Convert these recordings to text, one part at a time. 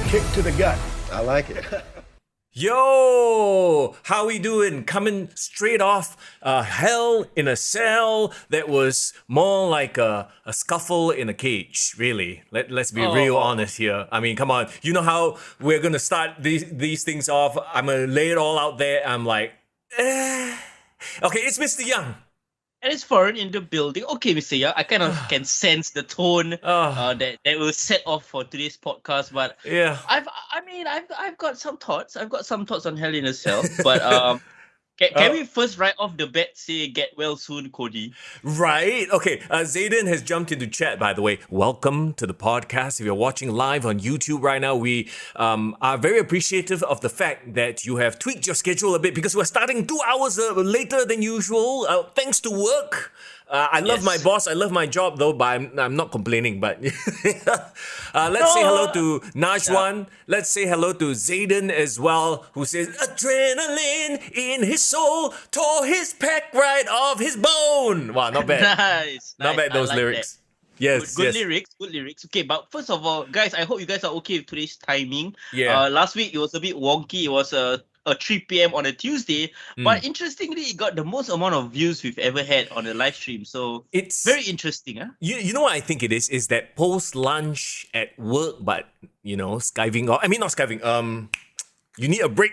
kick to the gut. I like it. Yo, how we doing? Coming straight off Hell in a Cell that was more like a scuffle in a cage, really. Let's be real honest here. I mean, come on. You know how we're going to start these things off? I'm going to lay it all out there. I'm like, Okay, it's Mister Young. And it's foreign in the building. Okay, Mr. Young, I kind of can sense the tone that will set off for today's podcast. But yeah, I've got some thoughts. I've got some thoughts on Hell in a Cell. But can we first right off the bat say get well soon, Cody? Right. Okay. Zayden has jumped into chat, by the way. Welcome to the podcast. If you're watching live on YouTube right now, we are very appreciative of the fact that you have tweaked your schedule a bit because we're starting 2 hours later than usual, thanks to work. I love my boss. I love my job though, but I'm not complaining. But let's say hello to Najwan. Let's say hello to Zayden as well, who says adrenaline in his soul tore his pec right off his bone. Wow, not bad. Nice. Not bad. Those like lyrics. That. Yes, good yes. lyrics, good lyrics. Okay, but first of all, guys, I hope you guys are okay with today's timing. Yeah. Last week it was a bit wonky. It was a 3 p.m. on a Tuesday, but interestingly, it got the most amount of views we've ever had on a live stream. So it's very interesting, huh? You know what I think it is that post lunch at work, but skiving off. I mean, not skiving. You need a break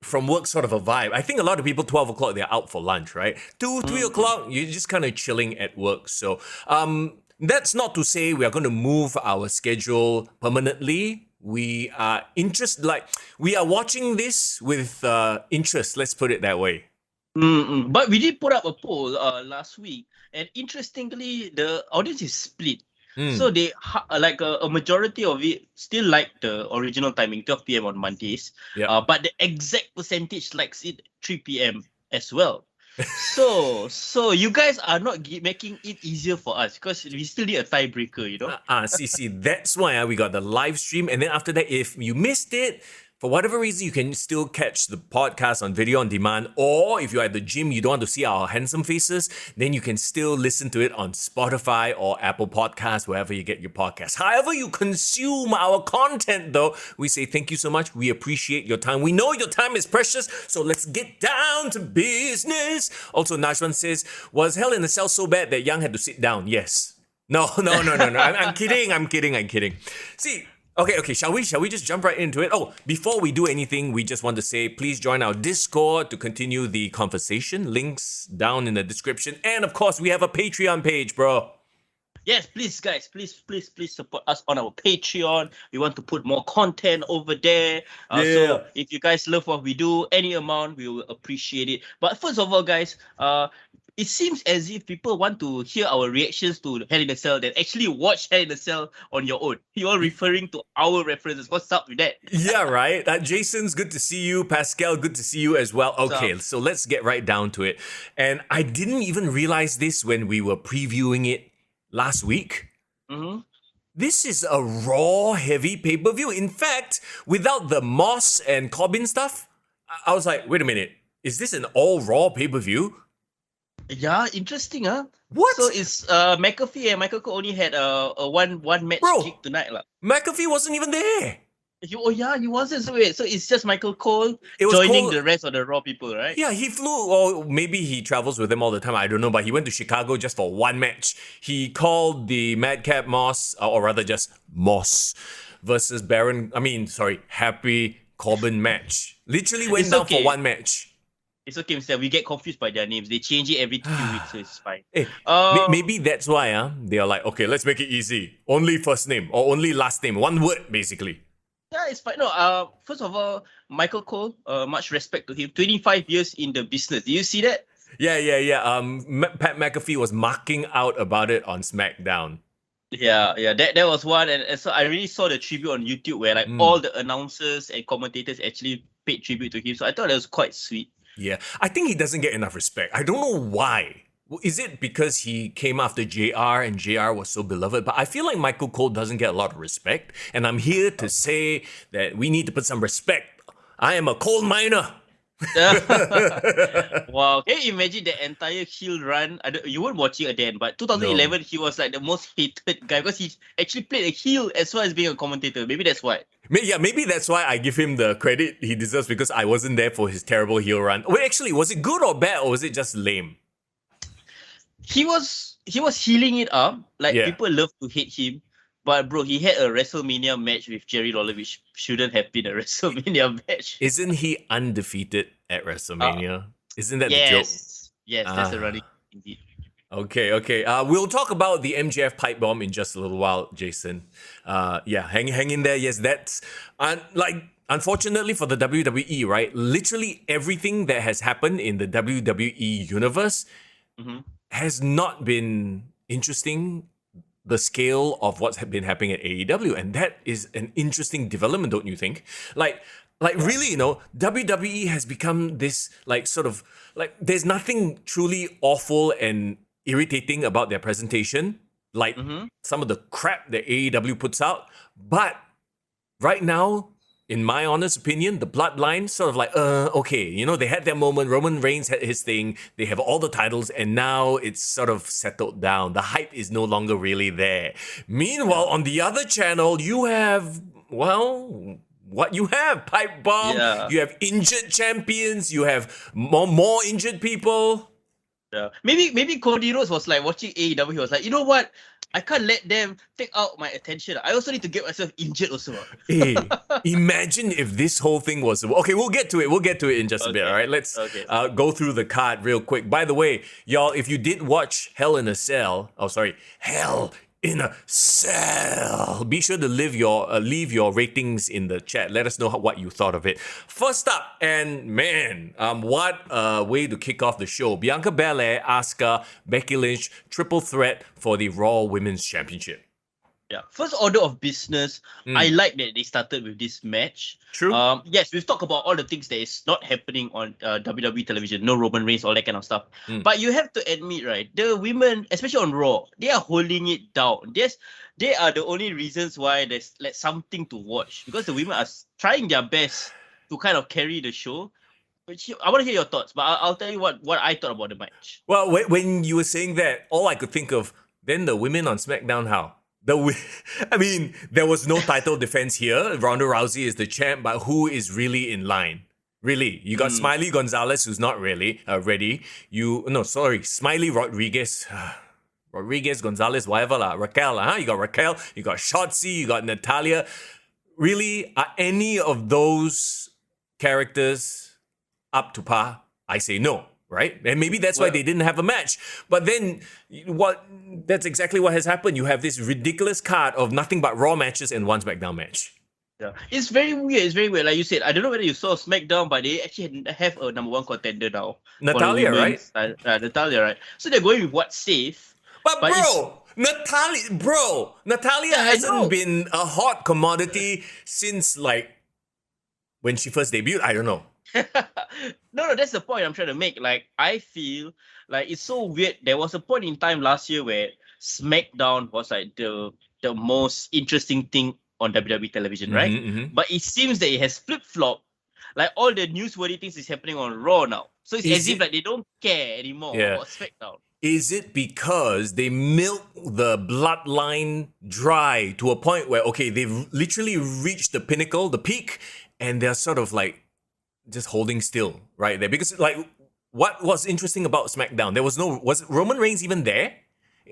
from work, sort of a vibe. I think a lot of people 12 o'clock they're out for lunch, right? 2-3 o'clock you're just kind of chilling at work. So that's not to say we are going to move our schedule permanently. We are we are watching this with interest. Let's put it that way. But we did put up a poll last week, and interestingly, the audience is split. So they like a majority of it still like the original timing, 12 p.m. on Mondays. Yeah. But the exact percentage likes it 3 p.m. as well. So you guys are not making it easier for us because we still need a tiebreaker, See, that's why we got the live stream, and then after that, if you missed it, for whatever reason, you can still catch the podcast on video on demand, or if you're at the gym, you don't want to see our handsome faces, then you can still listen to it on Spotify or Apple Podcasts, wherever you get your podcasts. However you consume our content, though, we say thank you so much. We appreciate your time. We know your time is precious, so let's get down to business. Also, Najwan says, was Hell in a Cell so bad that Young had to sit down? Yes. No. I'm kidding. See, Okay, shall we just jump right into it? Oh, before we do anything, we just want to say, please join our Discord to continue the conversation. Links down in the description. And of course, we have a Patreon page, bro. Yes, please, guys, please support us on our Patreon. We want to put more content over there. So if you guys love what we do, any amount, we will appreciate it. But first of all, guys, it seems as if people want to hear our reactions to Hell in a Cell that actually watch Hell in a Cell on your own. You're referring to our references. What's up with that? Yeah, right? Jason's good to see you. Pascal, good to see you as well. Okay, so let's get right down to it. And I didn't even realize this when we were previewing it last week. This is a raw, heavy pay-per-view. In fact, without the Moss and Corbin stuff, I was like, wait a minute. Is this an all-raw pay-per-view? Yeah, interesting, huh? What? So it's McAfee and Michael Cole only had a one match gig tonight, lah. McAfee wasn't even there. He wasn't. So it's just Michael Cole joining the rest of the Raw people, right? Yeah, he flew, or maybe he travels with them all the time. I don't know, but he went to Chicago just for one match. He called the Madcap Moss, or rather just Moss versus Happy Corbin match. Literally went down for one match. It's okay, Mr. We get confused by their names. They change it every 2 weeks, so it's fine. Hey, maybe that's why they are like, okay, let's make it easy. Only first name or only last name. One word, basically. Yeah, it's fine. No, first of all, Michael Cole, much respect to him. 25 years in the business. Do you see that? Yeah. Pat McAfee was marking out about it on SmackDown. Yeah. That was one. And so I really saw the tribute on YouTube where all the announcers and commentators actually paid tribute to him. So I thought that was quite sweet. Yeah, I think he doesn't get enough respect. I don't know why. Is it because he came after JR and JR was so beloved? But I feel like Michael Cole doesn't get a lot of respect. And I'm here to say that we need to put some respect. I am a coal miner. Wow, can you imagine the entire heel run? You weren't watching it then, but No. 2011 he was like the most hated guy because he actually played a heel as well as being a commentator. Maybe that's why. Yeah, maybe that's why I give him the credit he deserves because I wasn't there for his terrible heel run. Wait, actually, was it good or bad or was it just lame? He was healing it up. Like Yeah. people love to hate him. But bro, he had a WrestleMania match with Jerry Lawler, which shouldn't have been a WrestleMania match. Isn't he undefeated at Uh, WrestleMania? Isn't that the joke? yes, that's the running Ah. indeed. Okay. We'll talk about the MJF pipe bomb in just a little while, Jason. Yeah, hang in there. Yes, that's unfortunately for the WWE, right? Literally everything that has happened in the WWE universe Mm-hmm. has not been interesting. The scale of what's been happening at AEW, and that is an interesting development, don't you think? Like really, WWE has become this sort of there's nothing truly awful and irritating about their presentation, like Mm-hmm. some of the crap that AEW puts out. But right now, in my honest opinion, the Bloodline sort of okay, they had their moment. Roman Reigns had his thing. They have all the titles, and now it's sort of settled down. The hype is no longer really there. Meanwhile, on the other channel, you have, well, what you have, pipe bomb. Yeah. You have injured champions. You have more injured people. Yeah. Maybe Cody Rhodes was like watching AEW. He was like, you know what? I can't let them take out my attention. I also need to get myself injured also. Hey, imagine if this whole thing was okay. We'll get to it. We'll get to it in just a bit. All right, let's go through the card real quick. By the way, y'all, if you did watch Hell in a Cell, Hell in a Cell, be sure to leave your ratings in the chat. Let us know what you thought of it. First up, and man, what a way to kick off the show. Bianca Belair, Asuka, Becky Lynch, triple threat for the Raw Women's Championship. Yeah. First order of business, I like that they started with this match. True. Yes, we've talked about all the things that is not happening on WWE television. No Roman Reigns, all that kind of stuff. But you have to admit, right, the women, especially on Raw, they are holding it down. They are the only reasons why there's something to watch. Because the women are trying their best to kind of carry the show. I want to hear your thoughts, but I'll tell you what I thought about the match. Well, when you were saying that, all I could think of, then the women on SmackDown, how? There was no title defense here. Ronda Rousey is the champ, but who is really in line? Really? You got Smiley Gonzalez, who's not really ready. Smiley Rodriguez. Rodriguez, Gonzalez, whatever lah. Raquel, You got Raquel, you got Shotzi, you got Natalia. Really? Are any of those characters up to par? I say no. Right? And maybe that's why they didn't have a match. But then that's exactly what has happened. You have this ridiculous card of nothing but Raw matches and one SmackDown match. Yeah. It's very weird. Like you said, I don't know whether you saw SmackDown, but they actually have a number one contender now. Natalia, right? Natalia, right? So they're going with what's safe. But Natalia hasn't been a hot commodity since when she first debuted. I don't know. No, that's the point I'm trying to make. Like, I feel like it's so weird. There was a point in time last year where SmackDown was like the most interesting thing on WWE television, right? Mm-hmm. But it seems that it has flip-flopped. Like, all the newsworthy things is happening on Raw now. So it's as if like they don't care anymore about SmackDown. Is it because they milk the bloodline dry to a point where, okay, they've literally reached the pinnacle, the peak, and they're sort of just holding still right there? Because what was interesting about SmackDown, was Roman Reigns even there?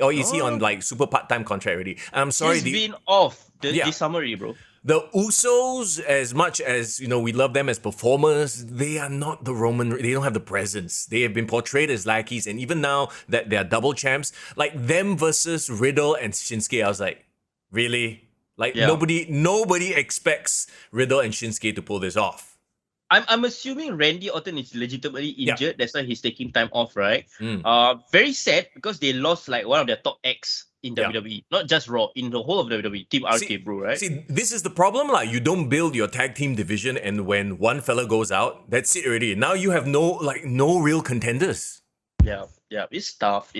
Or is he on super part-time contract already? And I'm sorry, He's been off this summary, bro. The Usos, as much as we love them as performers, they are not the Roman. They don't have the presence. They have been portrayed as lackeys, and even now that they're double champs, like them versus Riddle and Shinsuke, I was like, really? Nobody expects Riddle and Shinsuke to pull this off. I'm assuming Randy Orton is legitimately injured. Yeah. That's why he's taking time off, right? Very sad because they lost one of their top acts in WWE. Not just Raw, in the whole of WWE. Team RK, bro, right? See, this is the problem. You don't build your tag team division, and when one fella goes out, that's it already. Now you have no real contenders. Yeah, it's tough.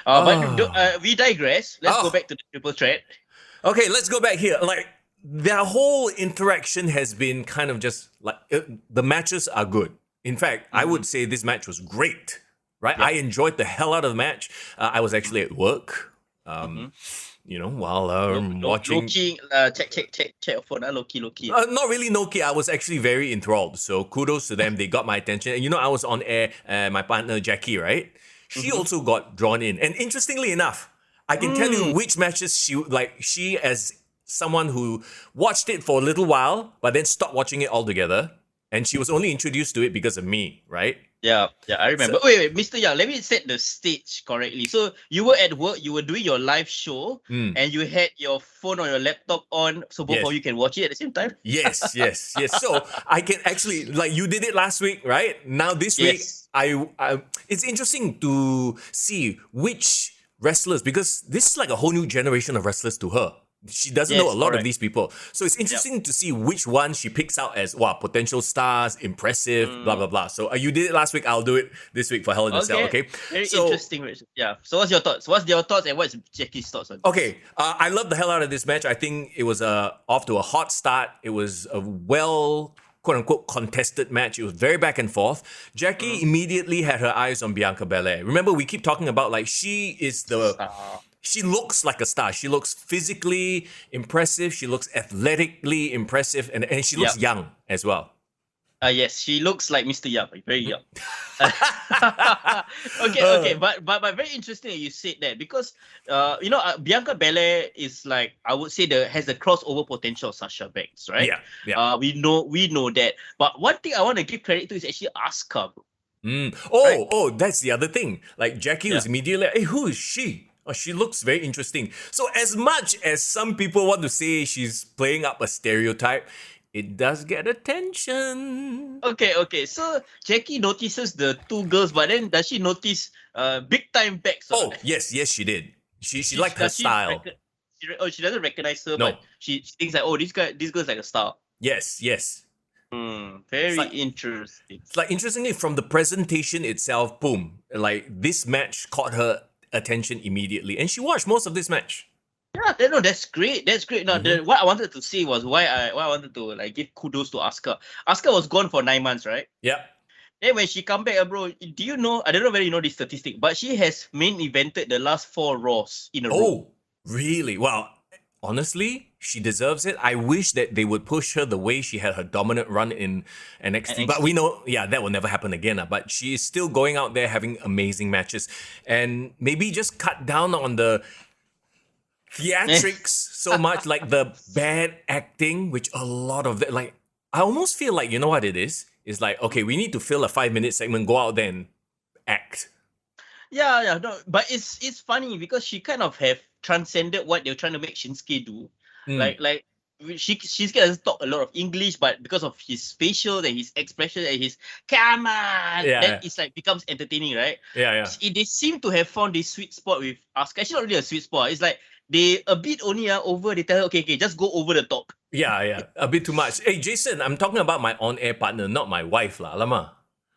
But we digress. Let's go back to the triple threat. Okay, let's go back here. Their whole interaction has been kind of just the matches are good. In fact, I would say this match was great, right? Yeah. I enjoyed the hell out of the match. I was actually at work, while watching. Low-key, check your phone, low-key. Not really no-key. I was actually very enthralled. So kudos to them. They got my attention. And I was on air. My partner Jackie, right? She also got drawn in. And interestingly enough, I can tell you which matches she as someone who watched it for a little while, but then stopped watching it altogether. And she was only introduced to it because of me, right? Yeah, I remember. Wait, Mr. Young, let me set the stage correctly. So you were at work, you were doing your live show, and you had your phone or your laptop on, so both of you can watch it at the same time? Yes. So I can actually, like you did it last week, right? Now this week, I it's interesting to see which wrestlers, because this is like a whole new generation of wrestlers to her. She doesn't know a lot of these people. So it's interesting to see which one she picks out as, potential stars, impressive, blah, blah, blah. So you did it last week. I'll do it this week for Hell in a Cell, okay? Very interesting, Richard. Yeah. So what's your thoughts? What's your thoughts and what's Jackie's thoughts on this? Okay. I love the hell out of this match. I think it was off to a hot start. It was a quote-unquote contested match. It was very back and forth. Jackie immediately had her eyes on Bianca Belair. Remember, we keep talking about she is she looks like a star. She looks physically impressive. She looks athletically impressive. And she looks young as well. Yes, she looks like Mr. Young, very young. Okay, but very interesting that you said that, because Bianca Belair is like, I would say, has the crossover potential of Sasha Banks, right? Yeah. We know that. But one thing I want to give credit to is actually Asuka, bro. Oh, that's the other thing. Like Jackie was immediately like, hey, who is she? Oh, she looks very interesting. So as much as some people want to say she's playing up a stereotype, it does get attention. Okay. So Jackie notices the two girls, but then does she notice big time backs? Yes, she did. She liked her style. She doesn't recognize her, No. but she thinks like, this girl's like a star. Yes. Very interesting. It's like, interestingly, from the presentation itself, boom, like this match caught her attention immediately, and she watched most of this match. Yeah, no, that's great. Now, what I wanted to say was why I wanted to give kudos to Asuka. Asuka was gone for 9 months, right? Yeah. Then when she come back, bro, do you know? I don't know whether you know this statistic, but she has main evented the last 4 Raws in a row. Oh, really? Well, honestly, she deserves it. I wish that they would push her the way she had her dominant run in NXT. But we know, that will never happen again. But she is still going out there having amazing matches. And maybe just cut down on the theatrics so much, like the bad acting, which a lot of that, like, I almost feel like, you know what it is? It's like, okay, we need to fill a 5-minute segment, go out there and act. Yeah, no, but it's funny because she kind of have transcended what they're trying to make Shinsuke do. Like Shinsuke doesn't talk a lot of English, but because of his facial and his expression and his come on, then it's like becomes entertaining, right? Yeah. They seem to have found this sweet spot with Asuka. Actually, not really a sweet spot. It's like they a bit only over. They tell her, okay, just go over the top. Yeah, a bit too much. Hey, Jason, I'm talking about my on-air partner, not my wife, lah. Lama.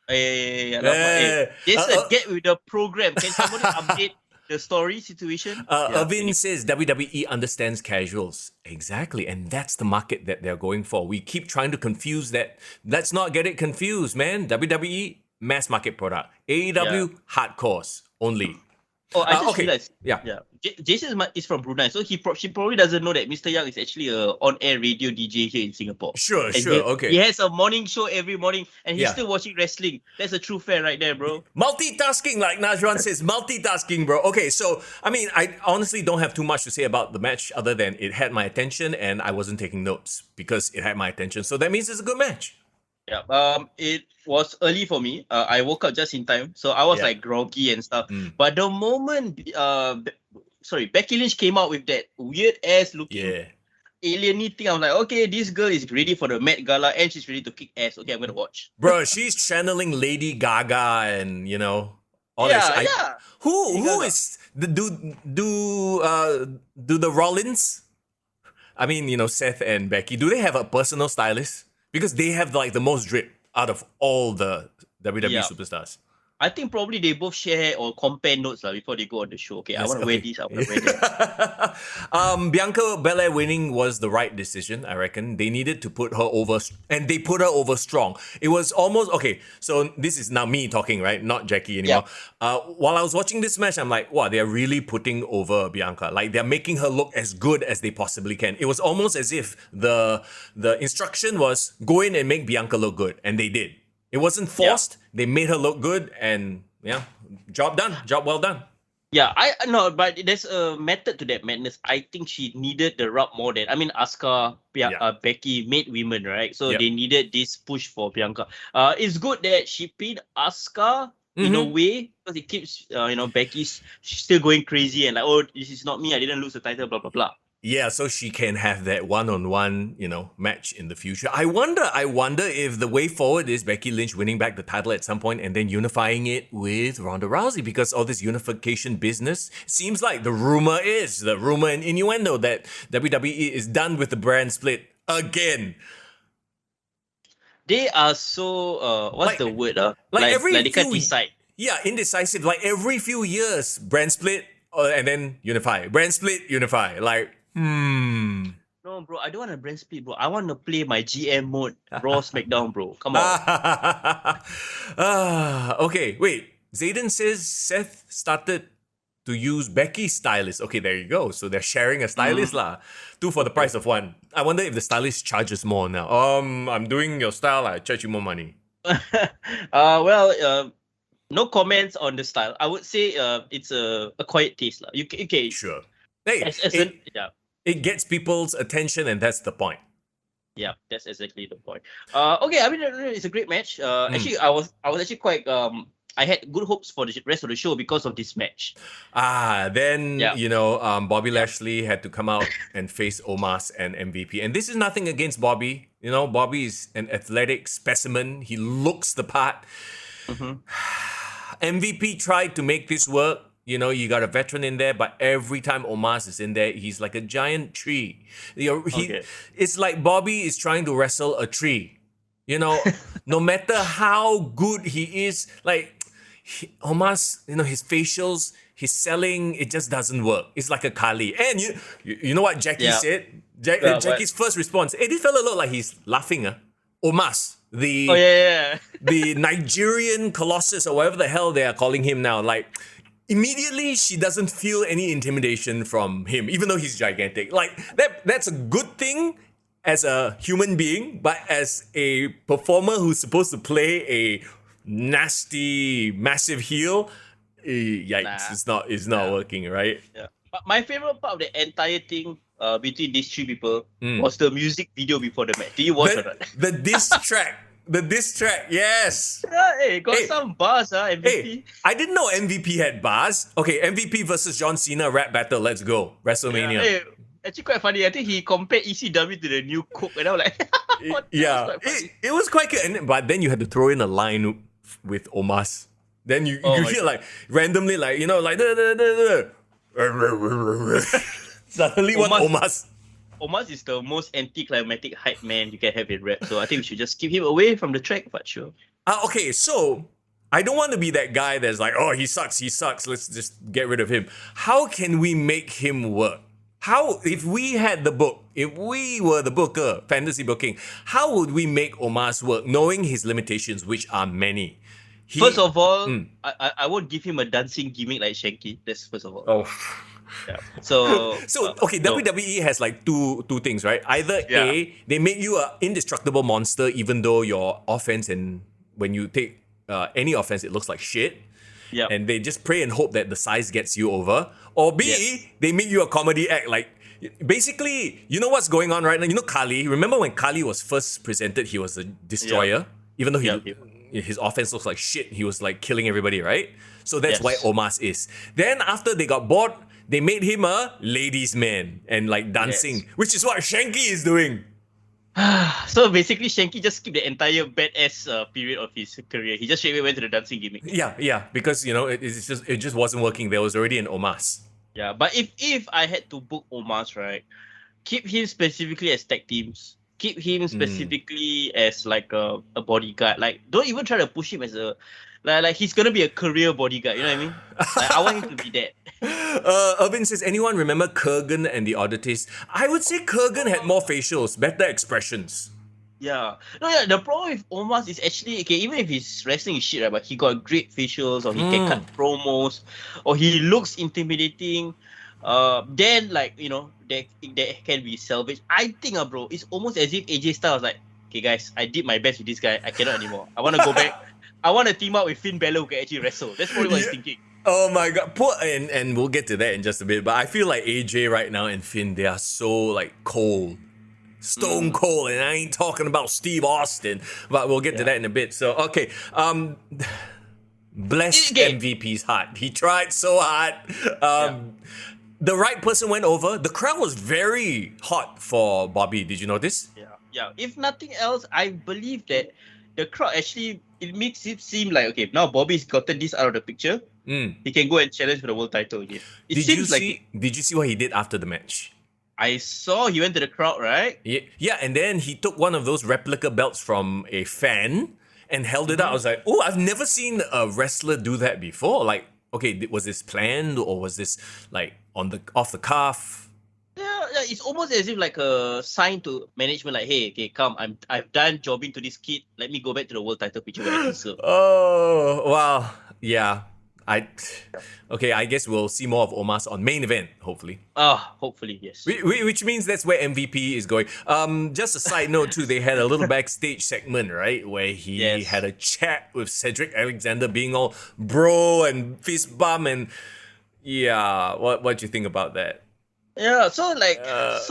Yeah. Jason, get with the program. Can somebody update the story situation? Irvin says WWE understands casuals. Exactly. And that's the market that they're going for. We keep trying to confuse that. Let's not get it confused, man. WWE, mass market product. AEW, hardcores only. Oh, I just okay. realized. Yeah. Jason is from Brunei, so she probably doesn't know that Mr. Young is actually a on-air radio DJ here in Singapore. Sure. Okay. He has a morning show every morning, and he's still watching wrestling. That's a true fan right there, bro. Multitasking, like Najran says, multitasking, bro. Okay, so, I mean, I honestly don't have too much to say about the match other than it had my attention and I wasn't taking notes because it had my attention. So that means it's a good match. Yeah. It was early for me. I woke up just in time, so I was like groggy and stuff. But the moment, Becky Lynch came out with that weird ass looking alien-y thing, I was like, okay, this girl is ready for the Met Gala and she's ready to kick ass. Okay, I'm gonna watch. Bro, she's channeling Lady Gaga and all that. Yeah. Who is do the Rollins? I mean, Seth and Becky. Do they have a personal stylist? Because they have like the most drip out of all the WWE superstars. I think probably they both share or compare notes before they go on the show. Okay, I Yes, want to wear okay. this, I want to wear that. Bianca Belair winning was the right decision, I reckon. They needed to put her over, and they put her over strong. It was almost, okay, so this is now me talking, right? Not Jackie anymore. While I was watching this match, I'm like, wow, they're really putting over Bianca. Like, they're making her look as good as they possibly can. It was almost as if the instruction was, go in and make Bianca look good, and they did. It wasn't forced. They made her look good, and yeah, job done. Job well done. Yeah, I know, but there's a method to that madness. I think she needed the rub more than, I mean, Asuka, Becky made women, right? So they needed this push for Bianca. It's good that she pinned Asuka in a way because it keeps, Becky's still going crazy and like, oh, this is not me. I didn't lose the title, blah blah blah. Yeah, so she can have that one-on-one, match in the future. I wonder if the way forward is Becky Lynch winning back the title at some point and then unifying it with Ronda Rousey, because all this unification business seems like the rumor and innuendo that WWE is done with the brand split again. They are so what's the word? Like they can't decide. Yeah, indecisive. Like every few years, brand split and then unify. Brand split, unify. Like. No, bro, I don't want a brand split, bro. I want to play my GM mode, Raw SmackDown, bro. Come on. Okay, wait. Zayden says Seth started to use Becky's stylist. Okay, there you go. So they're sharing a stylist lah. 2 for the price of 1. I wonder if the stylist charges more now. I'm doing your style, I charge you more money. No comments on the style. I would say it's a quiet taste lah. Okay. Sure. Hey, it gets people's attention, and that's the point. Yeah, that's exactly the point. Okay, I mean it's a great match. Actually, I was actually quite I had good hopes for the rest of the show because of this match. Bobby Lashley had to come out and face Omos and MVP. And this is nothing against Bobby. Bobby is an athletic specimen. He looks the part. MVP tried to make this work. You got a veteran in there, but every time Omos is in there, he's like a giant tree. It's like Bobby is trying to wrestle a tree. No matter how good he is, like Omos, his facials, his selling, it just doesn't work. It's like a Kali. And you know what Jackie said? Jackie's first response, hey, this fella look like he's laughing. Omos, the Nigerian Colossus or whatever the hell they are calling him now, like. Immediately, she doesn't feel any intimidation from him, even though he's gigantic. Like, that's a good thing as a human being, but as a performer who's supposed to play a nasty, massive heel, yikes, it's not working, right? Yeah. But my favorite part of the entire thing between these 3 people was the music video before the match. Did you watch it? The diss track. The diss track, yes. Yeah, got some bars, MVP. Hey, I didn't know MVP had bars. Okay, MVP versus John Cena rap battle. Let's go. WrestleMania. Actually quite funny. I think he compared ECW to the new Coke, and I was like, it was quite good. But then you had to throw in a line with Omos. Then you hear like randomly suddenly one Omos. Omos is the most anticlimactic hype man you can have in rap, so I think we should just keep him away from the track, but sure. Okay, so I don't want to be that guy that's like, oh, he sucks, let's just get rid of him. How can we make him work? If we had the book, if we were the booker, fantasy booking, how would we make Omos work, knowing his limitations, which are many? First of all, I won't give him a dancing gimmick like Shanky. That's first of all. Oh. Yeah. So WWE has like two things, right? Either A, they make you an indestructible monster, even though your offense, and when you take any offense, it looks like shit. Yeah. And they just pray and hope that the size gets you over. Or B, they make you a comedy act. Like, basically, you know what's going on right now? Kali. Remember when Kali was first presented, he was a destroyer, even though his offense looks like shit. He was like killing everybody, right? So that's why Omos is. Then after they got bored, they made him a ladies' man and like dancing, which is what Shanky is doing. So basically, Shanky just skipped the entire badass period of his career. He just straight away went to the dancing gimmick. Yeah, because it just wasn't working. There was already an Omos. Yeah, but if I had to book Omos, right, keep him specifically as tag teams. Keep him specifically as like a bodyguard. Like, don't even try to push him as a like he's gonna be a career bodyguard. You know what I mean? Like, I want him to be that. Irvin says, anyone remember Kurgan and the Oddities? I would say Kurgan had more facials, better expressions. Yeah. No, yeah. The problem with Omos is actually okay. Even if he's wrestling is shit, right? But he got great facials, or he can cut promos, or he looks intimidating. Then like that can be salvaged. I think, bro, it's almost as if AJ Styles like, okay, guys, I did my best with this guy. I cannot anymore. I want to go back. I want to team up with Finn Balor who can actually wrestle. That's probably what he's thinking. Oh my god, and we'll get to that in just a bit. But I feel like AJ right now and Finn, they are so like cold. Stone cold, and I ain't talking about Steve Austin, but we'll get to that in a bit. So okay, bless MVP's heart. He tried so hard. The right person went over. The crowd was very hot for Bobby. Did you notice? Yeah. If nothing else, I believe that the crowd actually, it makes it seem like, okay, now Bobby's gotten this out of the picture. He can go and challenge for the world title again. Did you see what he did after the match? I saw he went to the crowd, right? Yeah, and then he took one of those replica belts from a fan and held it out. I was like, oh, I've never seen a wrestler do that before. Like, okay, was this planned or was this like off the cuff? Yeah, it's almost as if like a sign to management, like, hey, okay, come, I've done jobbing to this kid. Let me go back to the world title picture where I deserve. Oh, wow. Yeah. I guess we'll see more of Omos on main event, hopefully. Hopefully, yes. Which means that's where MVP is going. Just a side note too, they had a little backstage segment, right, where he had a chat with Cedric Alexander, being all bro and fist bump, and what do you think about that? Yeah, so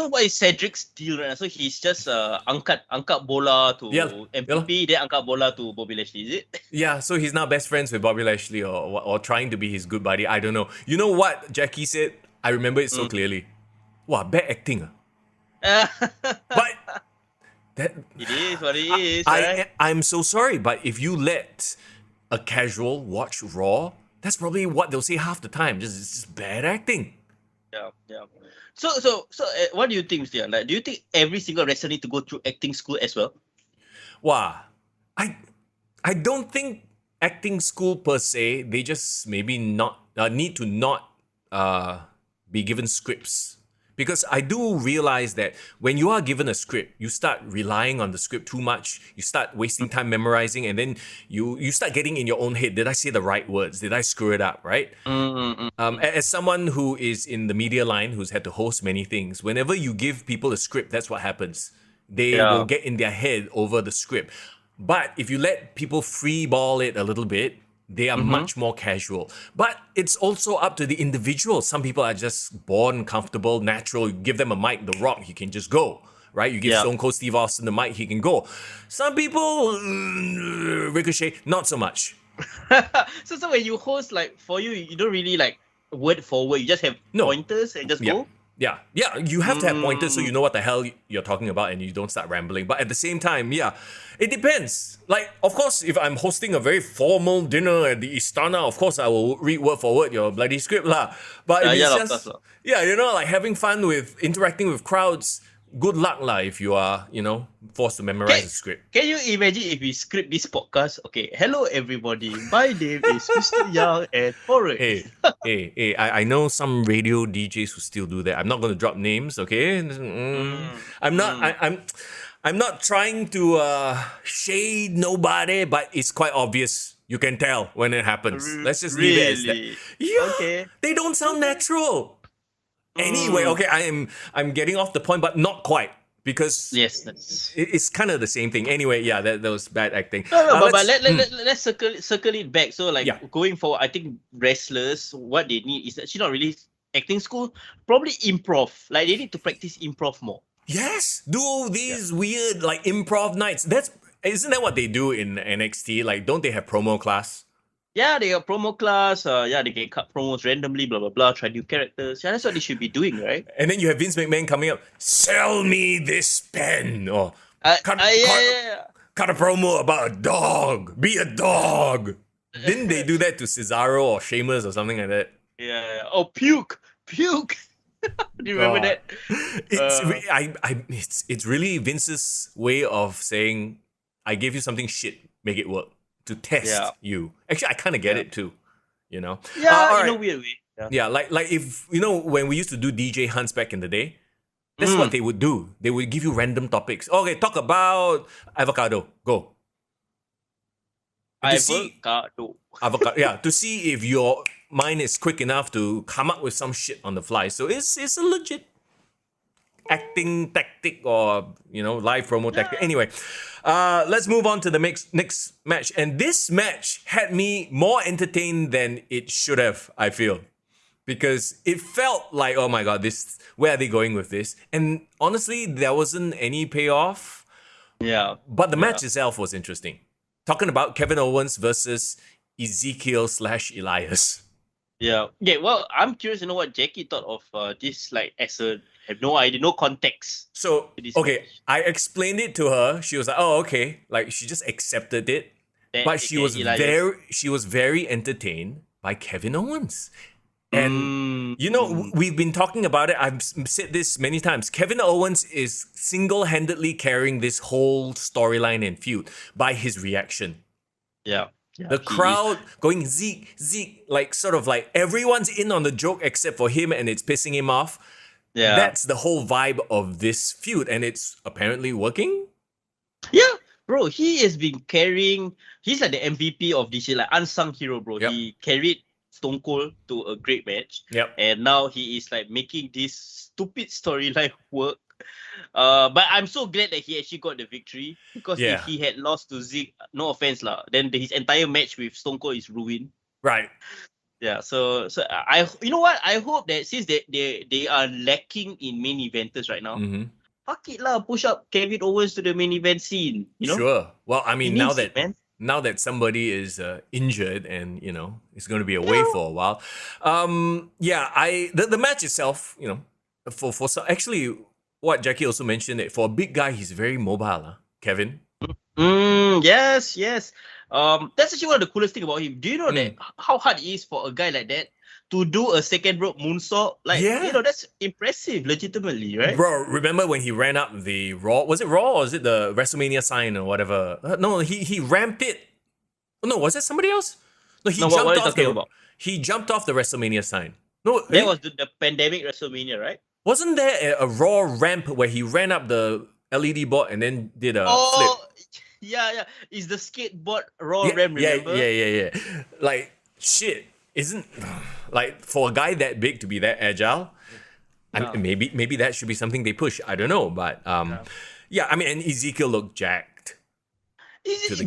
what is Cedric's deal right now? So he's just angkat bola to MVP, then angkat bola to Bobby Lashley, is it? Yeah, so he's now best friends with Bobby Lashley or trying to be his good buddy. I don't know. You know what Jackie said? I remember it so clearly. Wow, bad acting. But that it is what it is, right? I'm so sorry, but if you let a casual watch Raw, that's probably what they'll say half the time. It's just bad acting. Yeah. So, what do you think, Stian? Like, do you think every single wrestler need to go through acting school as well? Wow, I don't think acting school per se. They just maybe not need to not be given scripts. Because I do realize that when you are given a script, you start relying on the script too much. You start wasting time memorizing, and then you start getting in your own head. Did I say the right words? Did I screw it up? Right? As someone who is in the media line, who's had to host many things, whenever you give people a script, that's what happens. They will get in their head over the script. But if you let people free ball it a little bit, they are much more casual. But it's also up to the individual. Some people are just born comfortable, natural. You give them a mic, The Rock, he can just go, right? You give Stone Cold Steve Austin the mic, he can go. Some people, Ricochet, not so much. So when you host, like, for you don't really like word for word. You just have pointers and just go? Yeah, you have to have pointers so you know what the hell you're talking about and you don't start rambling. But at the same time, it depends. Like, of course, if I'm hosting a very formal dinner at the Istana, of course I will read word for word your bloody script lah. But if it's just, like having fun with interacting with crowds, good luck lah if you are, forced to memorize the script. Can you imagine if we script this podcast? Okay, hello everybody. My name is Mister Young and FRGN. Hey, I know some radio DJs who still do that. I'm not going to drop names, okay? I'm not trying to shade nobody, but it's quite obvious. You can tell when it happens. Let's just leave it as that. Yeah, okay. They don't sound natural. Anyway, okay, I'm getting off the point, but not quite. Because it's kind of the same thing. Anyway, that was bad acting. But let's circle it back. So going forward, I think wrestlers, what they need is actually not really acting school, probably improv. Like they need to practice improv more. Yes, do these weird like improv nights. Isn't that what they do in NXT? Like, don't they have promo class? Yeah, they got promo class. They can cut promos randomly, blah, blah, blah, try new characters. Yeah, that's what they should be doing, right? And then you have Vince McMahon coming up, sell me this pen. Or cut a promo about a dog. Be a dog. Didn't they do that to Cesaro or Sheamus or something like that? Yeah. Oh, puke. Do you remember God. that? It's really Vince's way of saying, I gave you something shit, make it work to Yeah. test you. Actually, I kind of get Yeah. it too, you know. Yeah, All in a right, weird way. Yeah. yeah, like if when we used to do DJ hunts back in the day, that's what Mm. they would do. They would give you random topics. Okay, talk about avocado. Go. And to see Avocado. avocado, yeah, to see if your mind is quick enough to come up with some shit on the fly. So it's a legit acting tactic or live promo tactic. Anyway, let's move on to the next match. And this match had me more entertained than it should have, I feel. Because it felt like, oh my god, where are they going with this? And honestly, there wasn't any payoff. Yeah. But the match itself was interesting. Talking about Kevin Owens versus Ezekiel/Elias. Yeah. Yeah. Well, I'm curious to know what Jackie thought of this. Like, as a have no idea, no context. So, to this okay, match. I explained it to her. She was like, oh, okay. Like, she just accepted it. That- But she was Elias. very entertained by Kevin Owens. And Mm. we've been talking about it. I've said this many times. Kevin Owens is single-handedly carrying this whole storyline and feud by his reaction. Yeah. Yeah, The he crowd going Zeke, like sort of like everyone's in on the joke except for him, and it's pissing him off. Yeah. That's the whole vibe of this feud, and it's apparently working. Yeah, bro, he has been carrying. He's like the MVP of this year, like unsung hero, bro. Yep. He carried Stone Cold to a great match. Yep. And now he is like making this stupid storyline work. But I'm so glad that he actually got the victory, because Yeah. if he had lost to Zeke, no offense lah, then his entire match with Stone Cold is ruined. Right. Yeah, so I you know what? I hope that since they are lacking in main eventers right now, Mm-hmm. fuck it lah, push up Kevin Owens to the main event scene. You know, Sure. Well, I mean, He now needs that it, man. now that somebody is injured and is going to be away for a while, the match itself, for some, actually, what Jackie also mentioned, that for a big guy, he's very mobile, Kevin. Yes. That's actually one of the coolest thing about him. Do you know that how hard it is for a guy like that to do a second rope moonsault? Like, Yeah. that's impressive, legitimately, right? Bro, remember when he ran up the Raw? Was it Raw or was it the WrestleMania sign or whatever? No, he ramped it. No, was that somebody else? No, he No, jumped what are you off talking about? He jumped off the WrestleMania sign. No, That was the pandemic WrestleMania, right? wasn't there a Raw ramp where he ran up the LED board and then did a flip? Oh, yeah. It's the skateboard Raw ramp, remember? Yeah. Like, shit, isn't like for a guy that big to be that agile? Yeah. Maybe that should be something they push. I don't know, but yeah. I mean, and Ezekiel looked jacked.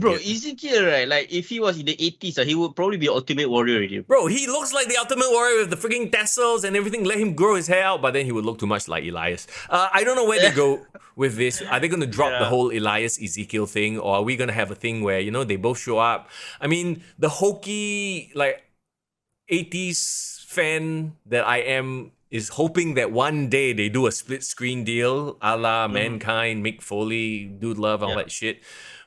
Bro, Ezekiel, right? Like, if he was in the 80s, he would probably be Ultimate Warrior already. Bro, he looks like the Ultimate Warrior with the freaking tassels and everything. Let him grow his hair out, but then he would look too much like Elias. I don't know where they go with this. Are they going to drop the whole Elias Ezekiel thing, or are we going to have a thing where they both show up? I mean, the hokey like 80s fan that I am is hoping that one day they do a split screen deal, a la Mankind, Mick Foley, Dude Love, all that shit.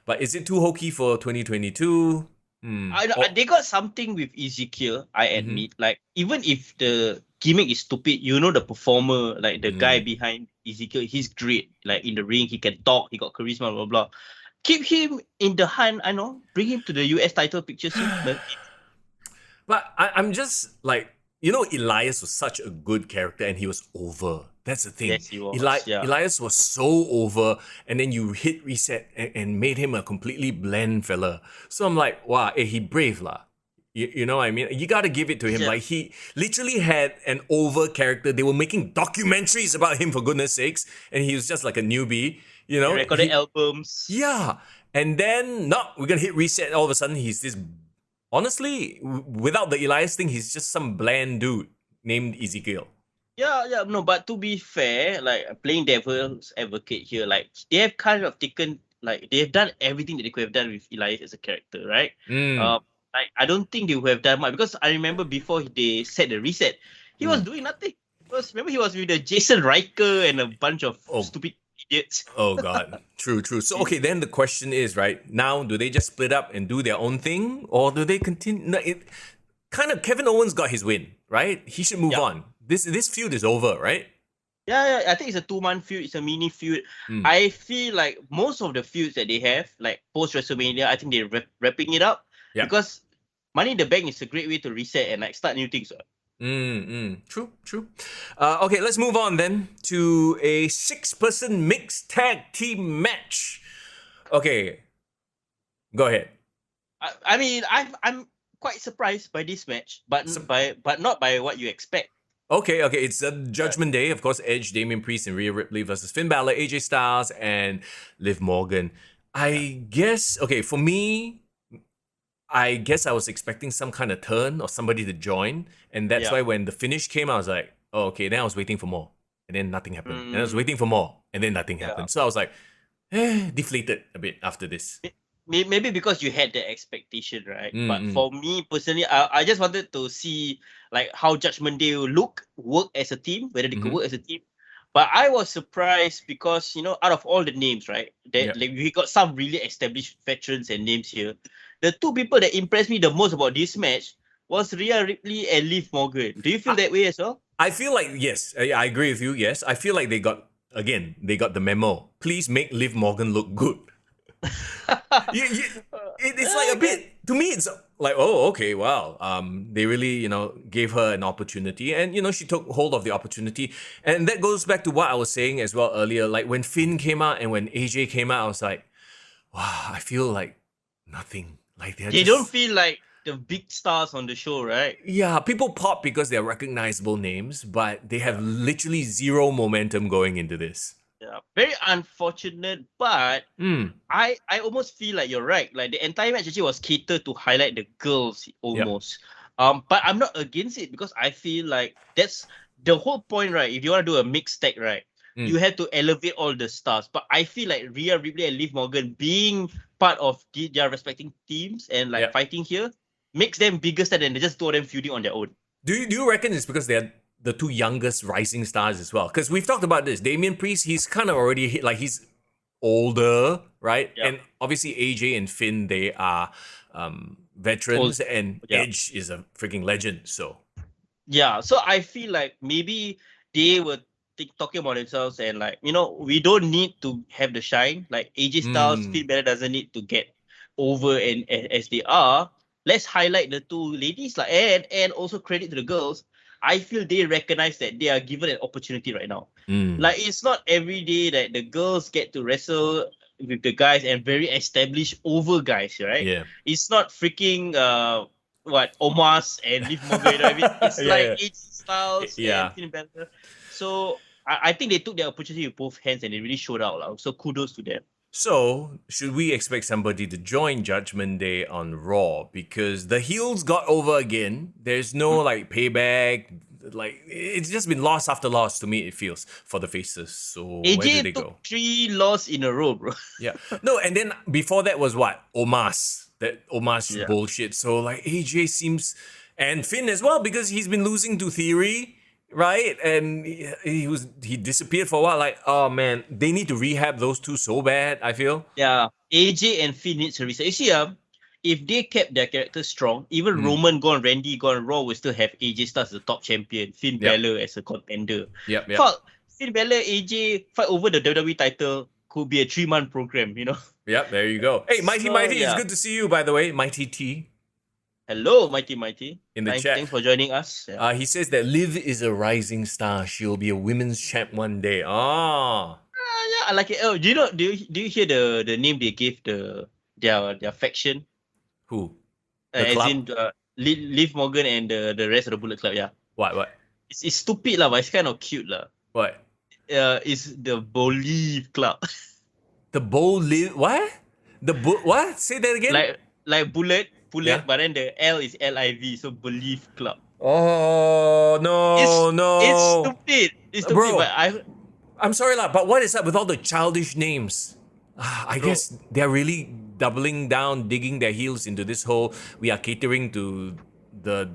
But is it too hokey for 2022? They got something with Ezekiel, I admit. Like, even if the gimmick is stupid, the performer, like the guy behind Ezekiel, he's great. Like, in the ring, he can talk, he got charisma, blah, blah, blah. Keep him in the hunt, I know. Bring him to the US title picture scene. But I'm just like, Elias was such a good character and he was over. That's the thing. Yes, he was. Elias was so over, and then you hit reset and made him a completely bland fella. So I'm like, wow, he brave lah. You know what I mean? You gotta give it to him. Yeah. Like, he literally had an over character. They were making documentaries about him, for goodness sakes, and he was just like a newbie. He recorded albums. Yeah. And then, we're gonna hit reset. All of a sudden, he's this. Honestly, without the Elias thing, he's just some bland dude named Ezekiel. Yeah, no, but to be fair, like, playing devil's advocate here, like, they have kind of taken, like, they have done everything that they could have done with Elias as a character, right? Like, I don't think they would have done much, because I remember before they set the reset, he was doing nothing. Remember, he was with the Jason Riker and a bunch of stupid idiots. Oh God, true. So okay, then the question is, right now, do they just split up and do their own thing, or do they continue? No, Kevin Owens got his win, right? He should move on. this feud is over, right? Yeah, I think it's a 2-month feud. It's a mini feud. Mm. I feel like most of the feuds that they have, like post WrestleMania, I think they're wrapping it up because Money in the Bank is a great way to reset and like start new things. True. Okay, let's move on then to a 6-person mixed tag team match. Okay, go ahead. I mean, I'm quite surprised by this match, but not by what you expect. Okay, it's a Judgment Day, of course. Edge, Damian Priest, and Rhea Ripley versus Finn Balor, AJ Styles, and Liv Morgan. I guess, okay, for me, I guess I was expecting some kind of turn or somebody to join, and that's why when the finish came, I was like, oh, okay. Then I was waiting for more, and then nothing happened. And I was waiting for more, and then nothing happened. So I was like, deflated a bit after this. Maybe because you had the expectation, right? But for me personally, I just wanted to see like how Judgment Day will work as a team, whether they could work as a team. But I was surprised because, you know, out of all the names, right, like we got some really established veterans and names here. The two people that impressed me the most about this match was Rhea Ripley and Liv Morgan. Do you feel that way as well? I feel like, yes, I agree with you, yes. I feel like they got the memo. Please make Liv Morgan look good. It's like a bit, to me, it's like, oh, okay, wow. They really, you know, gave her an opportunity, and, you know, she took hold of the opportunity. And that goes back to what I was saying as well earlier. Like when Finn came out and when AJ came out, I was like, wow, I feel like nothing. Like they don't feel like the big stars on the show, right? Yeah, people pop because they're recognizable names, but they have literally zero momentum going into this. Yeah, very unfortunate, but I almost feel like you're right. Like the entire match actually was catered to highlight the girls almost. But I'm not against it because I feel like that's the whole point, right? If you want to do a mixed tag, right, you have to elevate all the stars. But I feel like Rhea Ripley and Liv Morgan being part of their respecting teams and like fighting here makes them bigger star than they just two of them feuding on their own. Do you reckon it's because they're the two youngest rising stars as well? Because we've talked about this. Damian Priest, he's kind of already hit, like he's older, right? And obviously AJ and Finn, they are veterans, and Edge is a freaking legend. So so I feel like maybe they were talking about themselves and like, you know, we don't need to have the shine. Like AJ Styles, Finn Balor doesn't need to get over and as they are. Let's highlight the two ladies, like and also credit to the girls. I feel they recognize that they are given an opportunity right now. Like it's not every day that the girls get to wrestle with the guys and very established over guys, right? Yeah. It's not freaking Omos and Liv Morgan, you know what I mean? It's like AJ Styles and Finn Balor. So I think they took their opportunity with both hands and they really showed out. So kudos to them. So, should we expect somebody to join Judgment Day on Raw? Because the heels got over again. There's no like payback. Like it's just been loss after loss to me, it feels, for the faces. So AJ where do they took go? 3 losses in a row, bro. Yeah. No, and then before that was what? Omos. That Omos bullshit. So like AJ seems, and Finn as well, because he's been losing to Theory. Right? And he disappeared for a while. Like, oh man, they need to rehab those two so bad, I feel. Yeah. AJ and Finn needs to reset. You see, if they kept their characters strong, even Roman gone, Randy gone, Raw will still have AJ Styles as the top champion, Finn Balor as a contender. Fuck, Finn Balor, AJ fight over the WWE title could be a 3-month program, you know? Yep, there you go. Hey, Mighty, it's good to see you, by the way. Mighty T. Hello, Mighty. In the chat. Thanks for joining us. He says that Liv is a rising star. She'll be a women's champ one day. I like it. Oh, do you hear the name they gave their faction? Who? As in Liv Morgan and the rest of the Bullet Club. Yeah. What? It's stupid lah, but it's kind of cute lah. What? It's the Boliv Club. The Boliv what? What? Say that again. Like Bullet, but then the L is LIV, so Believe Club. Oh no, It's stupid. It's stupid, bro, but I'm sorry lah, but what is up with all the childish names? I guess they're really doubling down, digging their heels into this whole we are catering to the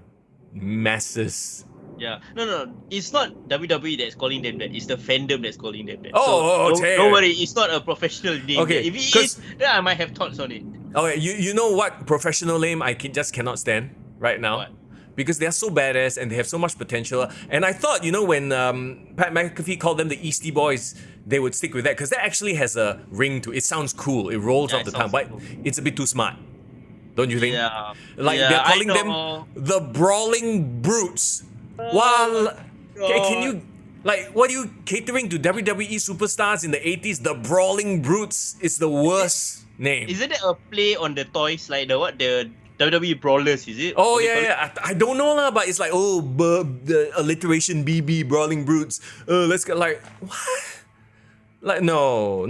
masses. Yeah. No. It's not WWE that's calling them that. It's the fandom that's calling them that. Don't worry. It's not a professional name. Okay. If it is, then I might have thoughts on it. Okay, you know what professional name I just cannot stand right now? What? because they're so badass and they have so much potential. And I thought, when Pat McAfee called them the Eastie Boys, they would stick with that because that actually has a ring to it. It sounds cool. It rolls off the tongue, but it's a bit too smart. Don't you think? Yeah. They're calling them the Brawling Brutes. While can you what are you catering to WWE superstars in the 80s? The Brawling Brutes is the worst name. Isn't it a play on the toys like the WWE Brawlers, is it? Oh, yeah. I don't know lah, but it's like, the alliteration BB, Brawling Brutes. Let's get what? No.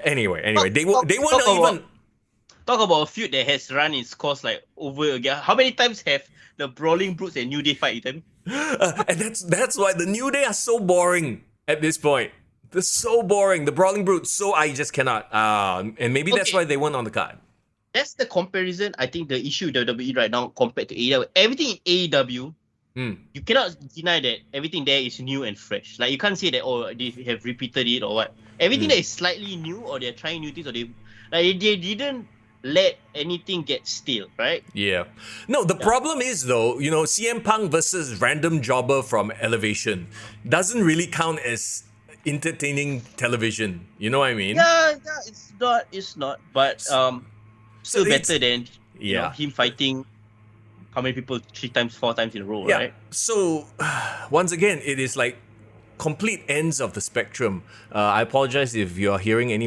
Anyway, they won't even... Talk about a feud that has run its course over again. How many times have the Brawling Brutes and New Day fight with them? And that's why the New Day are so boring at this point. They're so boring. The Brawling Brutes, I just cannot. And maybe that's why they weren't on the card. That's the comparison. I think the issue with WWE right now compared to AEW. Everything in AEW, you cannot deny that everything there is new and fresh. You can't say that they have repeated it or what. Everything that is slightly new or they're trying new things or they didn't let anything get stale, right? Yeah. No, the problem is though, CM Punk versus random jobber from Elevation doesn't really count as entertaining television. You know what I mean? Yeah, it's not. But still better than him fighting how many people 3 times, 4 times in a row, right? So once again, it is complete ends of the spectrum. I apologize if you're hearing any.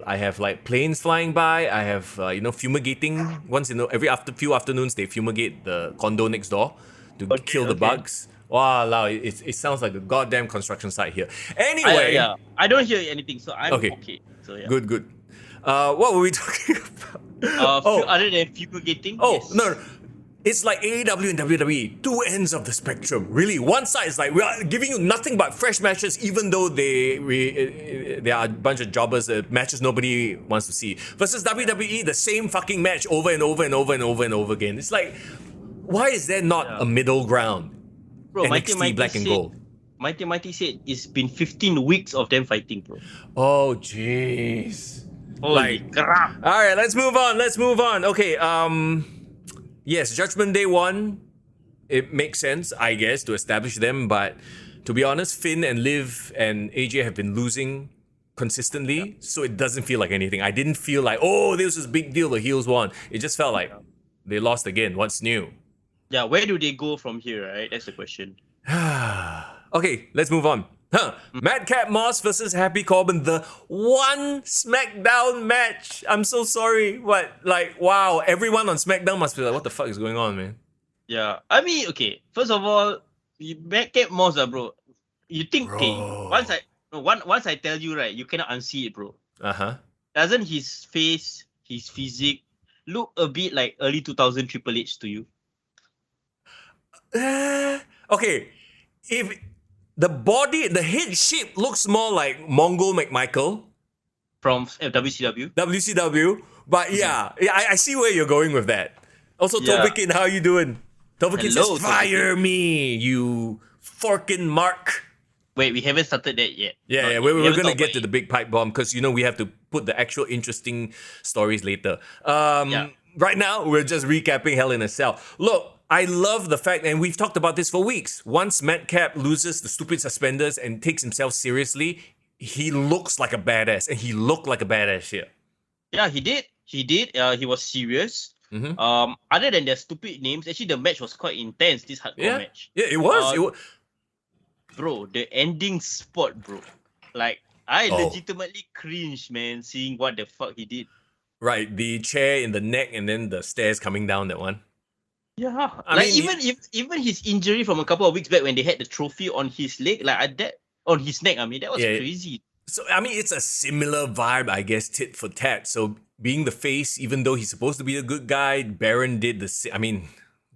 I have planes flying by. I have fumigating once every few afternoons they fumigate the condo next door to kill the bugs. Wow, it sounds like a goddamn construction site here. Anyway, I don't hear anything, so I'm okay. So yeah, good. What were we talking about? Other than fumigating. No. It's like AEW and WWE, 2 ends of the spectrum. Really, one side is we are giving you nothing but fresh matches, even though they are a bunch of jobbers, matches nobody wants to see. Versus WWE, the same fucking match over and over and over and over and over again. It's why is there not a middle ground? Bro, NXT Black and Gold. Mighty said it's been 15 weeks of them fighting, bro. Oh, jeez. Holy crap. All right, let's move on. Okay, yes, Judgment Day 1, it makes sense, I guess, to establish them. But to be honest, Finn and Liv and AJ have been losing consistently, so it doesn't feel like anything. I didn't feel this is a big deal, the heels won. It just felt like they lost again. What's new? Yeah, where do they go from here, right? That's the question. Okay, let's move on. Madcap Moss versus Happy Corbin, the one SmackDown match. I'm so sorry. Wow, everyone on SmackDown must be what the fuck is going on, man? Yeah, I mean, okay. First of all, Madcap Moss, bro. You think, once I tell you, right, you cannot unsee it, bro. Doesn't his face, his physique, look a bit like early 2000 Triple H to you? Okay, if the head shape looks more like Mongol McMichael from WCW. But I see where you're going with that. Also, Tobikin, how you doing? Tobikin says, "Fire me, you forkin' mark." Wait, we haven't started that yet. Yeah, we're gonna get to the big pipe bomb because we have to put the actual interesting stories later. Right now, we're just recapping Hell in a Cell. Look, I love the fact, and we've talked about this for weeks. Once Madcap loses the stupid suspenders and takes himself seriously, he looks like a badass, and he looked like a badass here. Yeah, he did. He was serious. Other than their stupid names, actually the match was quite intense. This hardcore match. Yeah, it was. Bro, the ending spot, bro. I legitimately cringed, man, seeing what the fuck he did. Right, the chair in the neck and then the stairs coming down. That one. Yeah, even his injury from a couple of weeks back when they had the trophy on his leg, on his neck. I mean, that was crazy. So it's a similar vibe, I guess, tit for tat. So being the face, even though he's supposed to be a good guy, Baron did the same. I mean,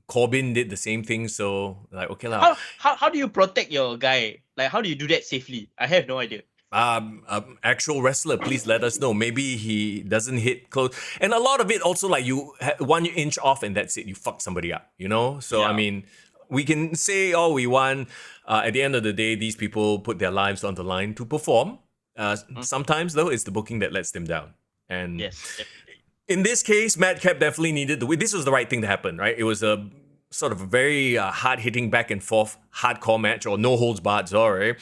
Corbin did the same thing. So okay lah. How do you protect your guy? How do you do that safely? I have no idea. Actual wrestler, please let us know. Maybe he doesn't hit close, and a lot of it also you 1 inch off and that's it. You fuck somebody up, So I mean, we can say all we want. At the end of the day, these people put their lives on the line to perform. Sometimes though, it's the booking that lets them down. And yes, in this case, Madcap definitely needed this was the right thing to happen, right? It was a sort of a very hard-hitting back and forth hardcore match, or no holds barred, sorry.